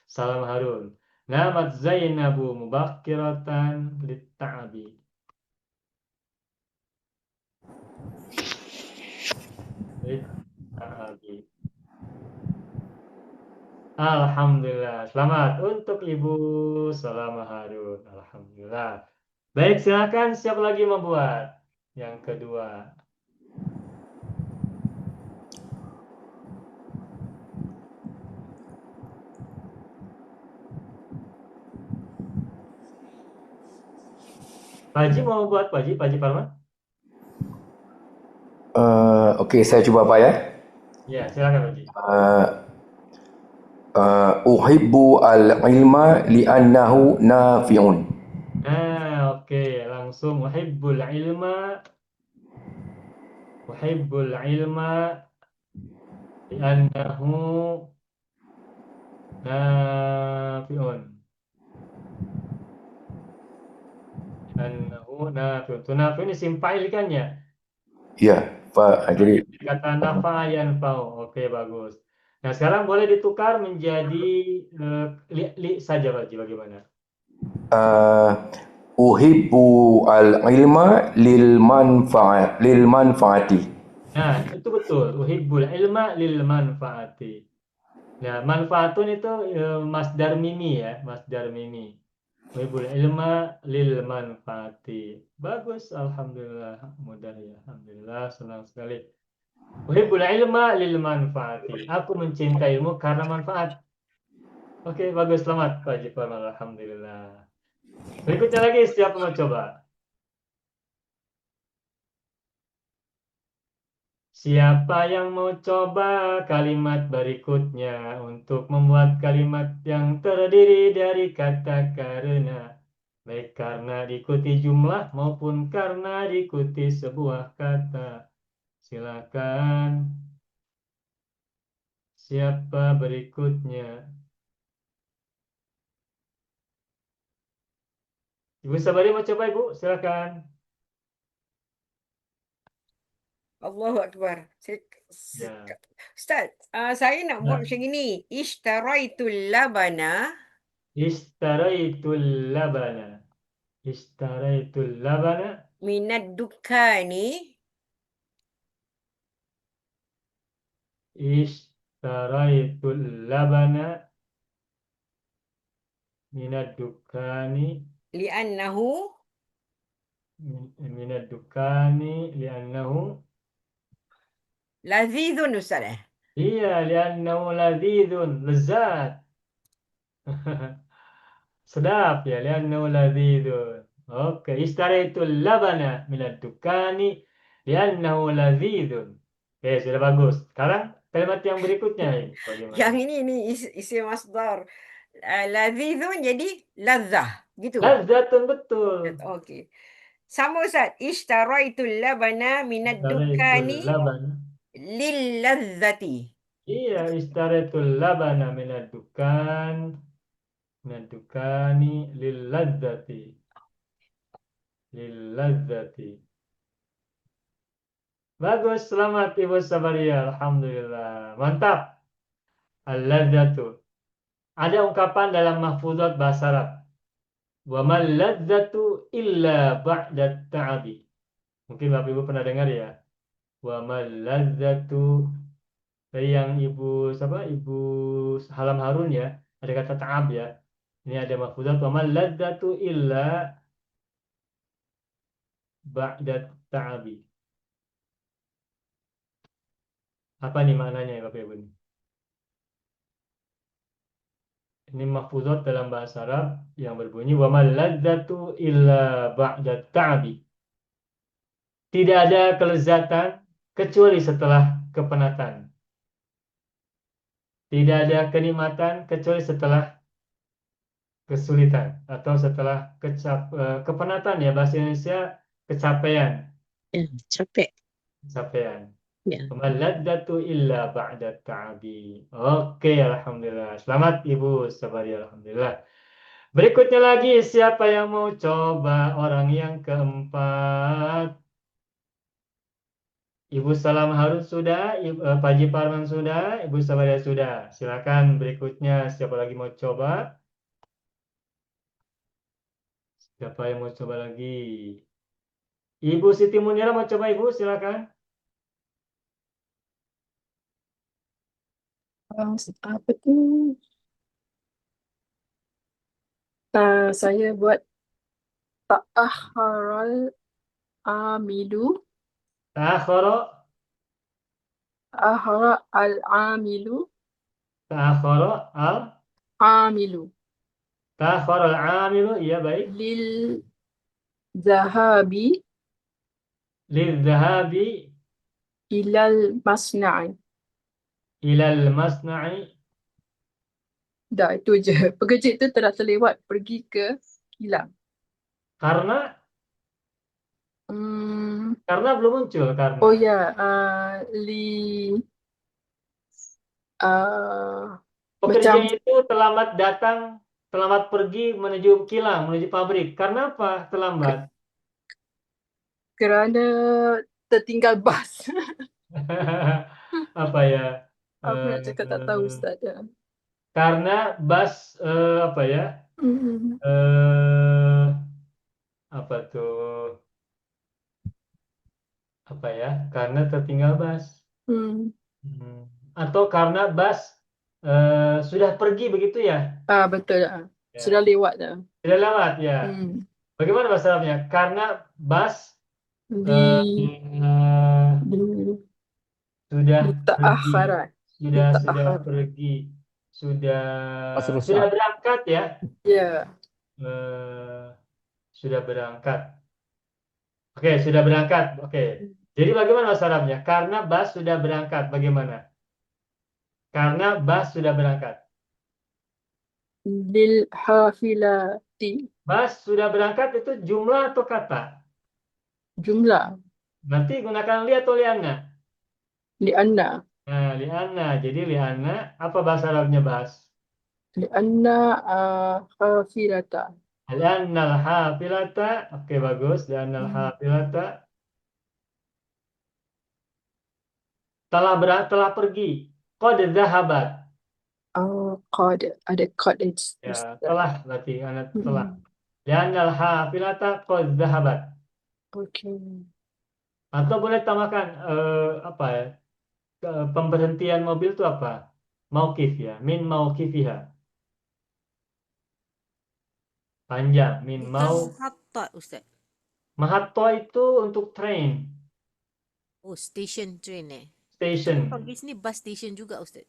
Salam Harun. Namat Zainabu mubakiratan lita'abi. Lita'abi. Alhamdulillah. Selamat untuk Ibu Salam Harun. Alhamdulillah. Baik, silakan siapa lagi membuat yang kedua? Pak Haji mau buat Pak Haji Parman? Okey, saya cuba Pak ya. Ya, silakan Pak Haji. Uhibbu al-ilma li'annahu nafi'un. Oke, langsung uhibbul ilma li'annahu nafi'un. Nafi'un isim fa'il kan ya? Ya, Pak. Jadi Kata nafa yanfa'u. Oke, bagus. Nah, sekarang boleh ditukar menjadi li saja Pak Haji, bagaimana? uhibbu al-ilma lil manfaati. Nah, itu betul. Uhibbul ilma lil manfaati. Nah, manfaatun itu masdar mimi ya, masdar mimi. Uhibbul ilma lil manfaati. Bagus, alhamdulillah. Mudah ya, alhamdulillah, senang sekali. Uhibbul ilma lil manfaati. Aku mencintai ilmu karena manfaat. Oke, bagus. Selamat, Pak Haji Farman. Alhamdulillah. Berikutnya lagi, siapa mau coba? Siapa yang mau coba kalimat berikutnya untuk membuat kalimat yang terdiri dari kata karena, baik karena diikuti jumlah maupun karena diikuti sebuah kata. Silakan. Siapa berikutnya? Ibu Sabari mau coba, Ibu? Silakan. Allahu Akbar. Ya. Ustaz, saya nak buat Nah, macam ini. Ishtaraitul labana Ishtaraitul labana. Ishtaraitul labana. minad dukani Ishtaraitul labana minad dukani li'annahu minad dukani li'annahu lazizun Ustaz. iya li'annahu ladzizun lezat. Sedap ya li'annahu ladzizun. Oke, ishtaraitul labana minad dukani li'annahu ladzizun. Oke, sudah bagus. Sekarang kalimat yang berikutnya ini bagaimana? Yang ini isim masdar. Lazizun jadi lazzah. Gitu. Ladzatun betul. Okey. Sama Ustaz. Ishtaraitul labana minad Ishtaraitul dukani labana. lil lazzati. Iya, istaratul labana minad dukani lil ladzati. Bagus, selamat Ibu Sabaria. Alhamdulillah. Mantap. Al-ladzatu. Ada ungkapan dalam mahfuzat bahasa Arab. Wa mal ladzatu illa ba'da ta'abi. Mungkin Bapak Ibu pernah dengar ya. Wa mal ladzatu dari yang Ibu Halam Harun ya, ada kata ta'ab ya. Ini ada mahfuzat wa mal ladzatu illa ba'da ta'abi. Apa nih maknanya ya Bapak Ibu? Ini mahfuzat dalam bahasa Arab yang berbunyi wa mal ladzatu illa ba'da ta'abi. Tidak ada kelezatan kecuali setelah kepenatan. Tidak ada kenikmatan kecuali setelah kesulitan atau setelah kepenatan ya bahasa Indonesia capaian. Capek. Ya. Ladzatu illa ba'da ta'abi. Oke, alhamdulillah. Selamat Ibu Sabari, alhamdulillah. Berikutnya lagi, siapa yang mau coba orang yang keempat? Ibu Salam Harun sudah, Pak Haji Parman sudah, Ibu Sabari sudah. Silakan berikutnya, siapa lagi mau coba? Siapa yang mau coba lagi? Ibu Siti Munira mau coba, Ibu? Silakan. Apa tu? Saya buat ta'akharal amilu. Ta'akhara Ahara al-amilu. Amilu. Ta'akhara al-amilu, iya baik. Lil zahabi Lil dhahabi ilal masna'i. ilal masna'i. Dah, itu je. Pekerja itu telah terlewat pergi ke kilang. Karena Hmm, belum muncul karena. oh ya, Pekerja macam itu terlambat datang, terlambat pergi menuju kilang, menuju pabrik. Karena apa terlambat? kerana tertinggal bas. Apa ya? Apa nak cakap tak tahu Ustaz. Ya. Karena bus apa ya? Hmm. Apa tuh? Apa ya? Karena tertinggal bus. Hmm. Atau karena bus sudah pergi begitu ya? Betul. Ya. Sudah lewat dah. Sudah lewat ya. Bagaimana bahasa Arabnya? Karena bus sudah pergi. Ta'akharat. Sudah pergi. Pas sudah rusak. berangkat ya. Ya. Sudah berangkat. Oke, sudah berangkat. Oke. Jadi bagaimana bahasa Arabnya? Karena bas sudah berangkat. Bagaimana? Karena bas sudah berangkat. Lilhafilati. Bas sudah berangkat itu jumlah atau kata? Jumlah. Nanti gunakan li atau lianna. Lianna. Nah, lianna. Jadi lianna apa bahasa Arabnya bas? Lianna hafilata. Lianna al-hafilata. Oke, bagus. Lianna al-hafilata telah pergi. Qad dhahabat. Qad. Ada qad. Ya, telah berarti anak telah. Lianna al-hafilata qad dhahabat. Okay. Atau boleh tambahkan apa ya? Pemberhentian mobil itu apa? Mauqif ya. Min mauqifiha. Panjang. Min mau. Hatta, Ustaz. Mahatto itu untuk train. Oh, station train Station. Kalau di sini bus station juga, Ustaz.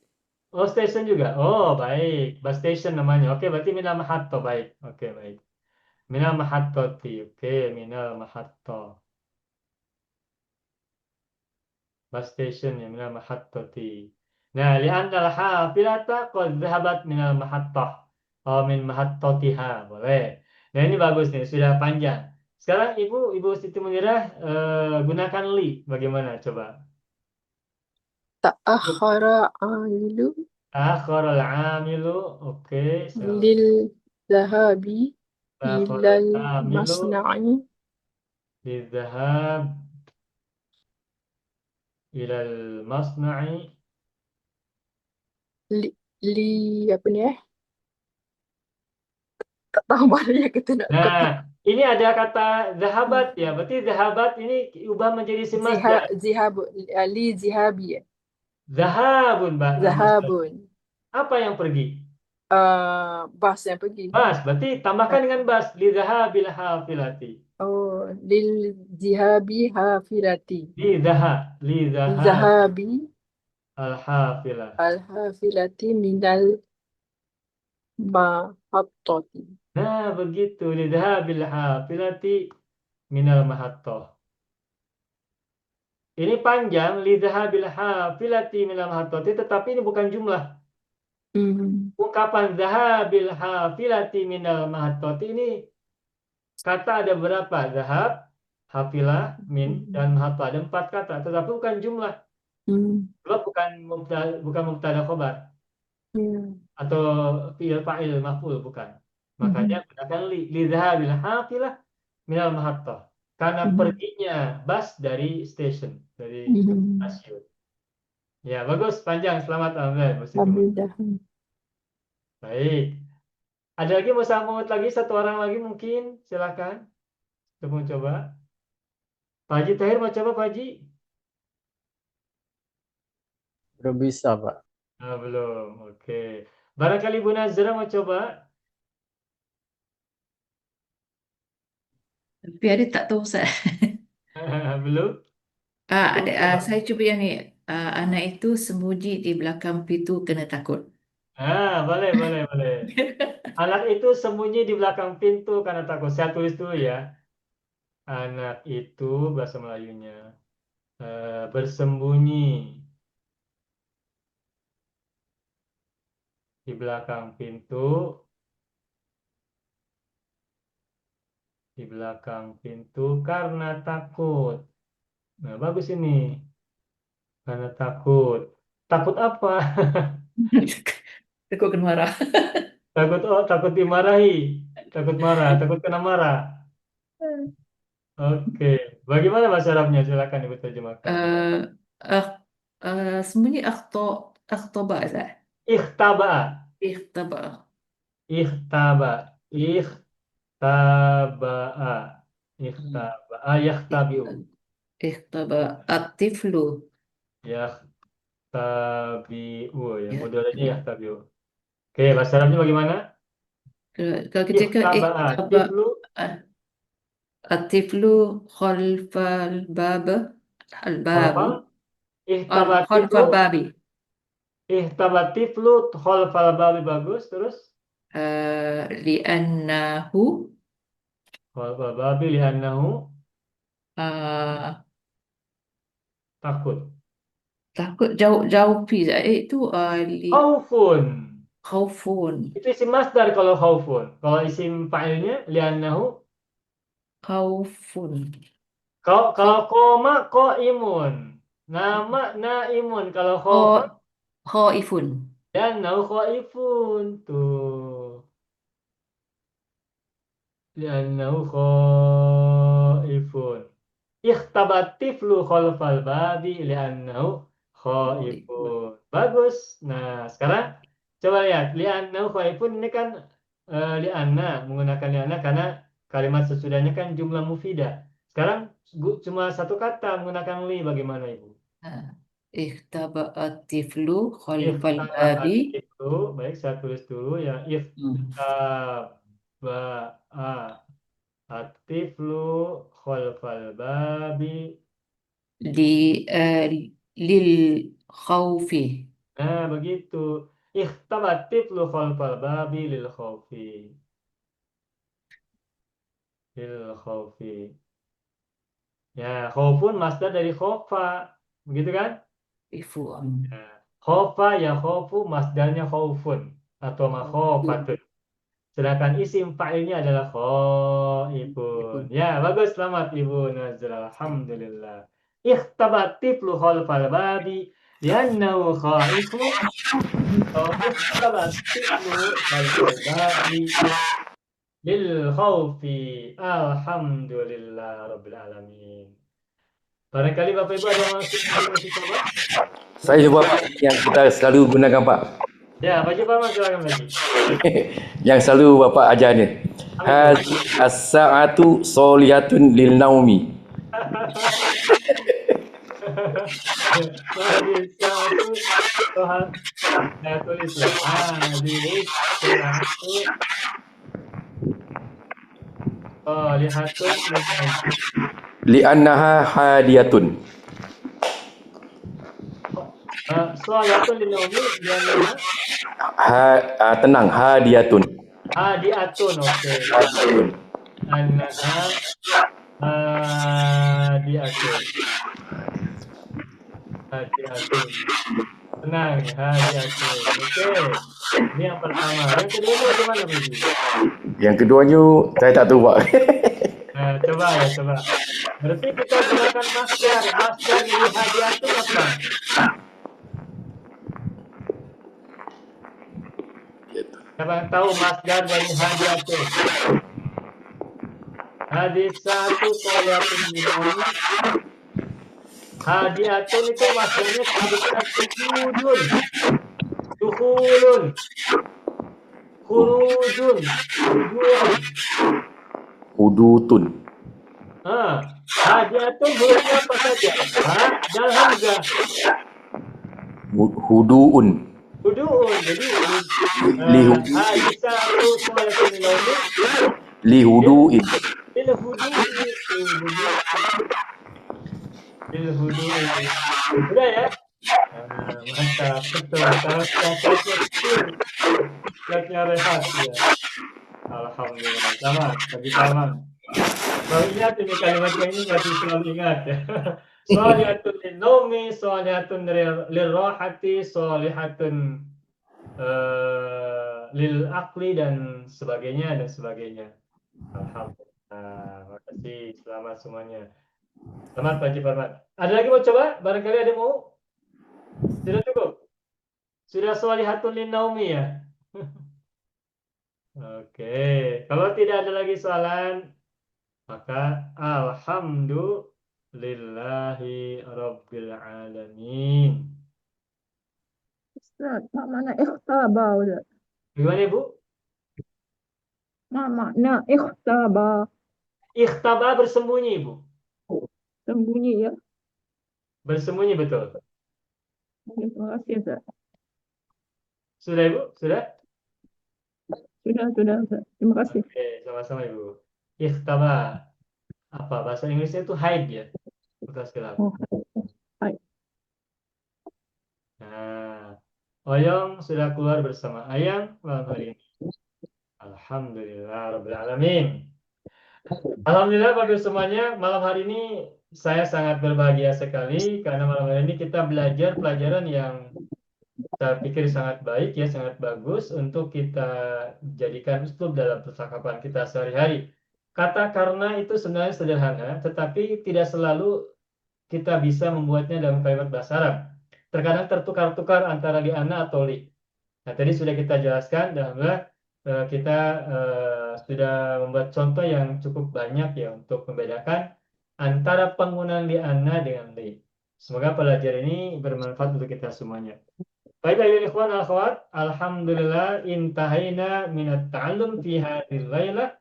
Oh, station juga. Oh, baik. Bus station namanya. Oke, berarti minal mahatto. Baik. Oke, baik. Minal mahattoti. Oke, minal mahatto. Bus station ya, minal mahattoti. Nah, li'anna al-hafilata qad dhahabat minal mahattah. Oh, min mahattotiha. Boleh. Nah, ini bagus nih. Sudah panjang. Sekarang Ibu Siti Munirah gunakan li. Bagaimana? Coba. Ta'akhara amilu Akharal amilu. Oke. lil zahabi Akharal ilal amilu. masna'i Lidhahab ilal masna'i. li apa ni tak tahu mana yang kita nak Nah, ini ada kata zahabat ya. Berarti zahabat ini ubah menjadi isim masdar. zihab li zihabi Zahabun, Mbak. zahabun Apa yang pergi? bas yang pergi. Bas. Berarti tambahkan dengan bas. Li zahabil hafilati. Oh, lil zihabi hafilati. Li zahab. Li zahab Zahabi al hafilah. al hafilati minal mahattati. Nah, begitu. Li zahabil hafilati minal mahattah. Ini panjang. Li zahabil hafilati minal mahattati. Tetapi ini bukan jumlah. Ungkapan zahabil hafilati minal mahattati ini kata ada berapa? Zahab, hafilah, min, dan mahattah. Ada 4 kata, tetapi bukan jumlah. Sebab bukan mubtada khobar atau fi'il fa'il maf'ul, bukan. Makanya gunakan li zahabil hafilah minal mahattah. Karena perginya bus dari stasiun, dari stasiun. Ya, bagus, panjang. Selamat, alhamdulillah. Baik. Ada lagi mau sambung lagi satu orang lagi mungkin, silakan. Coba coba. Pak Haji Tahir mau coba Pak Haji? Belum bisa, Pak. Belum. Oke. Barangkali Bu Nazra mau coba? Tapi ada tak tahu, Ustaz. Belum? Ada, saya cuba yang ni. Anak itu sembunyi di belakang pintu kena takut. Boleh. Anak itu sembunyi di belakang pintu karena takut. Saya tulis dulu ya. Anak itu bahasa Melayunya bersembunyi di belakang pintu. Di belakang pintu karena takut. Nah, bagus ini. Karena takut. Takut apa? Takut kena marah. Takut dimarahi. Takut marah, takut kena marah. Oke. Bagaimana bahasa Arabnya? Silakan Ibu terjemahkan. Sembunyi akhtoba, Ustaz. Ikhtaba. Ikhtaba. Yakhtabi'u. Ikhtaba. At-tiflu. Yakhtabi'u ya. Ya. Modelnya yakhtabi'u. Oke, bahasa Arabnya bagaimana? Kalau kita ke Ikhtaba. ikhtaba. Tiflu. At-tiflu khalfal bab. Al-babu. Ihtaba Khalfal tiflu. babi. Ihtabat tiflu khalfal babi, bagus. Terus li'annahu khalfal babi li'annahu uh, takut. takut jauh pi itu Khaufun. khaufun Itu isim masdar kalau khaufun. Kalau isim fa'ilnya li'annahu. khaufun Kalau koma qaimun. Nama naimun. Kalau khaufa khaifun li'annahu khaifun. Tuh. Li'annahu khaifun. Ikhtabat tiflu khalfal babi li'annahu khaifun. Bagus. Nah, sekarang coba lihat. Li'annahu khaifun ini kan li'anna. Menggunakan li'anna karena kalimat sesudahnya kan jumlah mufidah. Sekarang cuma satu kata menggunakan li. Bagaimana, Ibu? ikhtaba'at tiflu khalfal Ikhtabat babi tiflu. Baik, saya tulis dulu ya. Ikhtaba'a at-tiflu khalfal babi. lil khaufi Nah, begitu. Ikhtabat tiflu khalfal babi lil khawfi. Lil khawfi. Ya, khawfun masdar dari khofa. Begitu kan? ifu Ya. Khofa ya khawfu masdarnya khawfun. Atau makhofatun. Sedangkan isim fa'ilnya adalah khaifun. Ya, bagus. Selamat Ibu Nazra. Alhamdulillah. Ikhtabat tiflu khalfal babi liannahu khaifun. Ikhtabat tiflu khalfal babi lil khawfi. Alhamdulillah Rabbil Alamin. Barangkali Bapak Ibu ada yang masih coba? Saya coba Pak, yang kita selalu gunakan Pak. Ya, baca Pak Mas, silakan lagi. Yang selalu Bapak ajar ni. As-sa'atu solihatun lil naumi. Saya tulis lah. Lihatun Li'annaha hadiyatun. Solihatun lil naumi liannaha Tenang, hadiyatun. hadiatun. Oke. Annaha hadiatun. Hadiatun. Tenang, hadiatun. Oke. Ini yang pertama. Yang kedua bagaimana, Bu? Yang keduanya saya tak tahu Pak. Nah, coba. Berarti kita gunakan masdar. Masdar dari hadiatun apa? Siapa yang tahu masdar dari hadiatun? Hadisatu solihatun minum. Hadiatun itu masdarnya dukhulun. Dukhulun. Khurujun. Hudutun. Hadiatun hurufnya apa saja? Dal hamzah. Huduun. Huduun. Jadi hadisatu solihatun minum. Lihuduin. Bil huduin. Sudah ya? Mantap, betul. Saatnya rehat ya. Alhamdulillah. Selamat, bagi Salman. Baru ingat ini kalimatnya ini masih selalu ingat ya. Solihatun lin-naumi, solihatun lil-rahati, solihatun lil-aqli dan sebagainya. Alhamdulillah. Makasih. Selamat semuanya. Selamat Pak Haji Farman. Ada lagi mau coba? Barangkali ada mau? Sudah cukup? Sudah solihatun lin-naumi ya? Oke. Kalau tidak ada lagi soalan, maka alhamdulillahi rabbil alamin. Ustaz, mak mana ikhtaba Ustaz? Gimana Ibu? Mak makna ikhtaba. Ikhtaba bersembunyi Ibu. Sembunyi ya. Bersembunyi betul. Terima kasih Ustaz. Sudah Ibu? Sudah? Sudah Ustaz. Terima kasih. Oke, sama-sama Ibu. Ikhtaba. Apa bahasa Inggrisnya itu hide ya? Bekas gelap. Oh, hai. Nah, Oyong sudah keluar bersama Ayang malam hari ini. Alhamdulillah Rabbil Alamin. Alhamdulillah Bapak semuanya, malam hari ini saya sangat berbahagia sekali karena malam hari ini kita belajar pelajaran yang saya pikir sangat baik ya, sangat bagus untuk kita jadikan uslub dalam percakapan kita sehari-hari. Kata karena itu sebenarnya sederhana, tetapi tidak selalu kita bisa membuatnya dalam kalimat bahasa Arab. Terkadang tertukar-tukar antara li ana atau li. Nah, tadi sudah kita jelaskan dan kita sudah membuat contoh yang cukup banyak ya untuk membedakan antara penggunaan li ana dengan li. Semoga pelajaran ini bermanfaat untuk kita semuanya. Baik ayuhal ikhwan al akhwat, alhamdulillah intahaina minat ta'allum fi hadhil lailah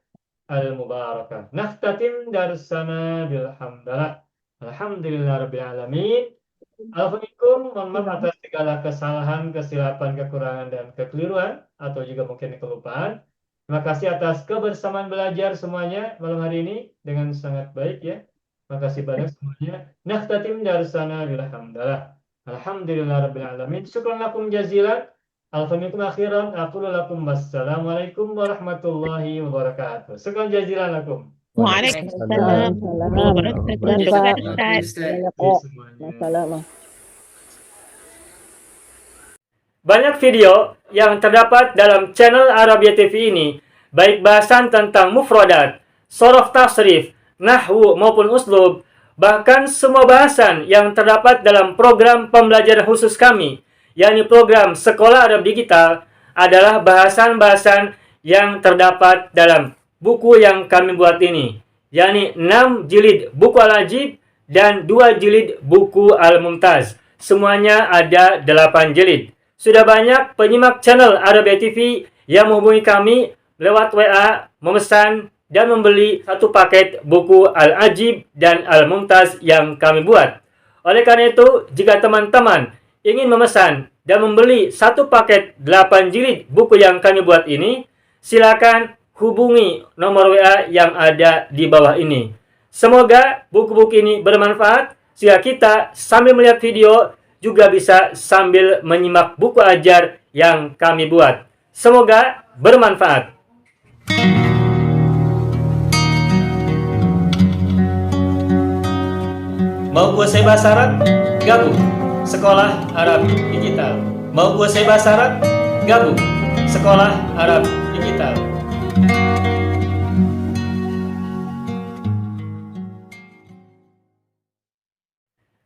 al-mubarakah. Nakhtatim darsana bilhamdulillah. Alhamdulillah rabbil alamin. Alhamdulillah, mohon maaf atas segala kesalahan, kesilapan, kekurangan, dan kekeliruan, atau juga mungkin kelupaan. Terima kasih atas kebersamaan belajar semuanya malam hari ini dengan sangat baik ya. Terima kasih banyak semuanya. Nakhtatim darsana bilhamdulillah. Alhamdulillah rabbil alamin. Syukran lakum jazilan. Alhamdulillah akhiran. Aqulu lakum wassalamualaikum warahmatullahi wabarakatuh. Syukran jazilan lakum. Waalaikumsalam warahmatullahi wabarakatuh. Masalah. Banyak video yang terdapat dalam channel Arabia TV ini, baik bahasan tentang mufradat, shorof tasrif, nahwu maupun uslub, bahkan semua bahasan yang terdapat dalam program pembelajaran khusus kami, yakni program Sekolah Arab Digital, adalah bahasan-bahasan yang terdapat dalam buku yang kami buat ini, yakni 6 jilid buku Al-Ajib dan 2 jilid buku Al-Mumtaz. Semuanya ada 8 jilid. Sudah banyak penyimak channel Arabia TV yang menghubungi kami lewat WA, memesan dan membeli satu paket buku Al-Ajib dan Al-Mumtaz yang kami buat. Oleh karena itu, jika teman-teman ingin memesan dan membeli satu paket 8 jilid buku yang kami buat ini, silakan hubungi nomor WA yang ada di bawah ini. Semoga buku-buku ini bermanfaat sehingga kita sambil melihat video juga bisa sambil menyimak buku ajar yang kami buat. Semoga bermanfaat. Mau kuasai bahasa Arab? Gabung Sekolah Arab Digital. Mau kuasai bahasa Arab? Gabung Sekolah Arab Digital.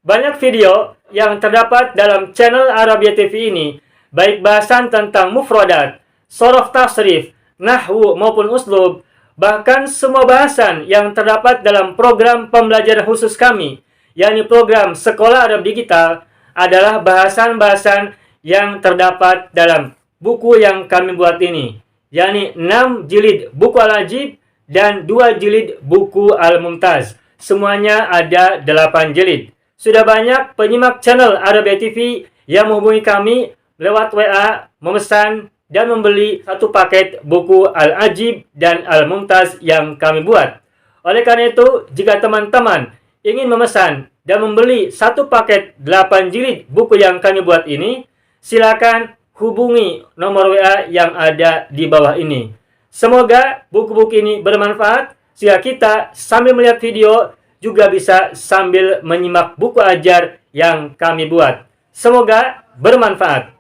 Banyak video yang terdapat dalam channel Arabia TV ini, baik bahasan tentang mufradat, shorof tasrif, nahwu maupun uslub, bahkan semua bahasan yang terdapat dalam program pembelajaran khusus kami, yakni program Sekolah Arab Digital, adalah bahasan-bahasan yang terdapat dalam buku yang kami buat ini, yakni 6 jilid buku Al-Ajib dan 2 jilid buku Al-Mumtaz. Semuanya ada 8 jilid. Sudah banyak penyimak channel Arabia TV yang menghubungi kami lewat WA, memesan dan membeli satu paket buku Al-Ajib dan Al-Mumtaz yang kami buat. Oleh karena itu, jika teman-teman ingin memesan dan membeli satu paket 8 jilid buku yang kami buat ini, silakan hubungi nomor WA yang ada di bawah ini. Semoga buku-buku ini bermanfaat sehingga kita sambil melihat video juga bisa sambil menyimak buku ajar yang kami buat. Semoga bermanfaat.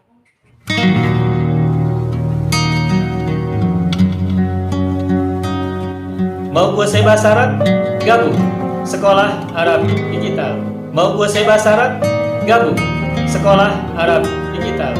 Mau kuasai bahasa Arab? Gabung Sekolah Arab Digital. Mau kuasai bahasa Arab? Gabung Sekolah Arab Digital.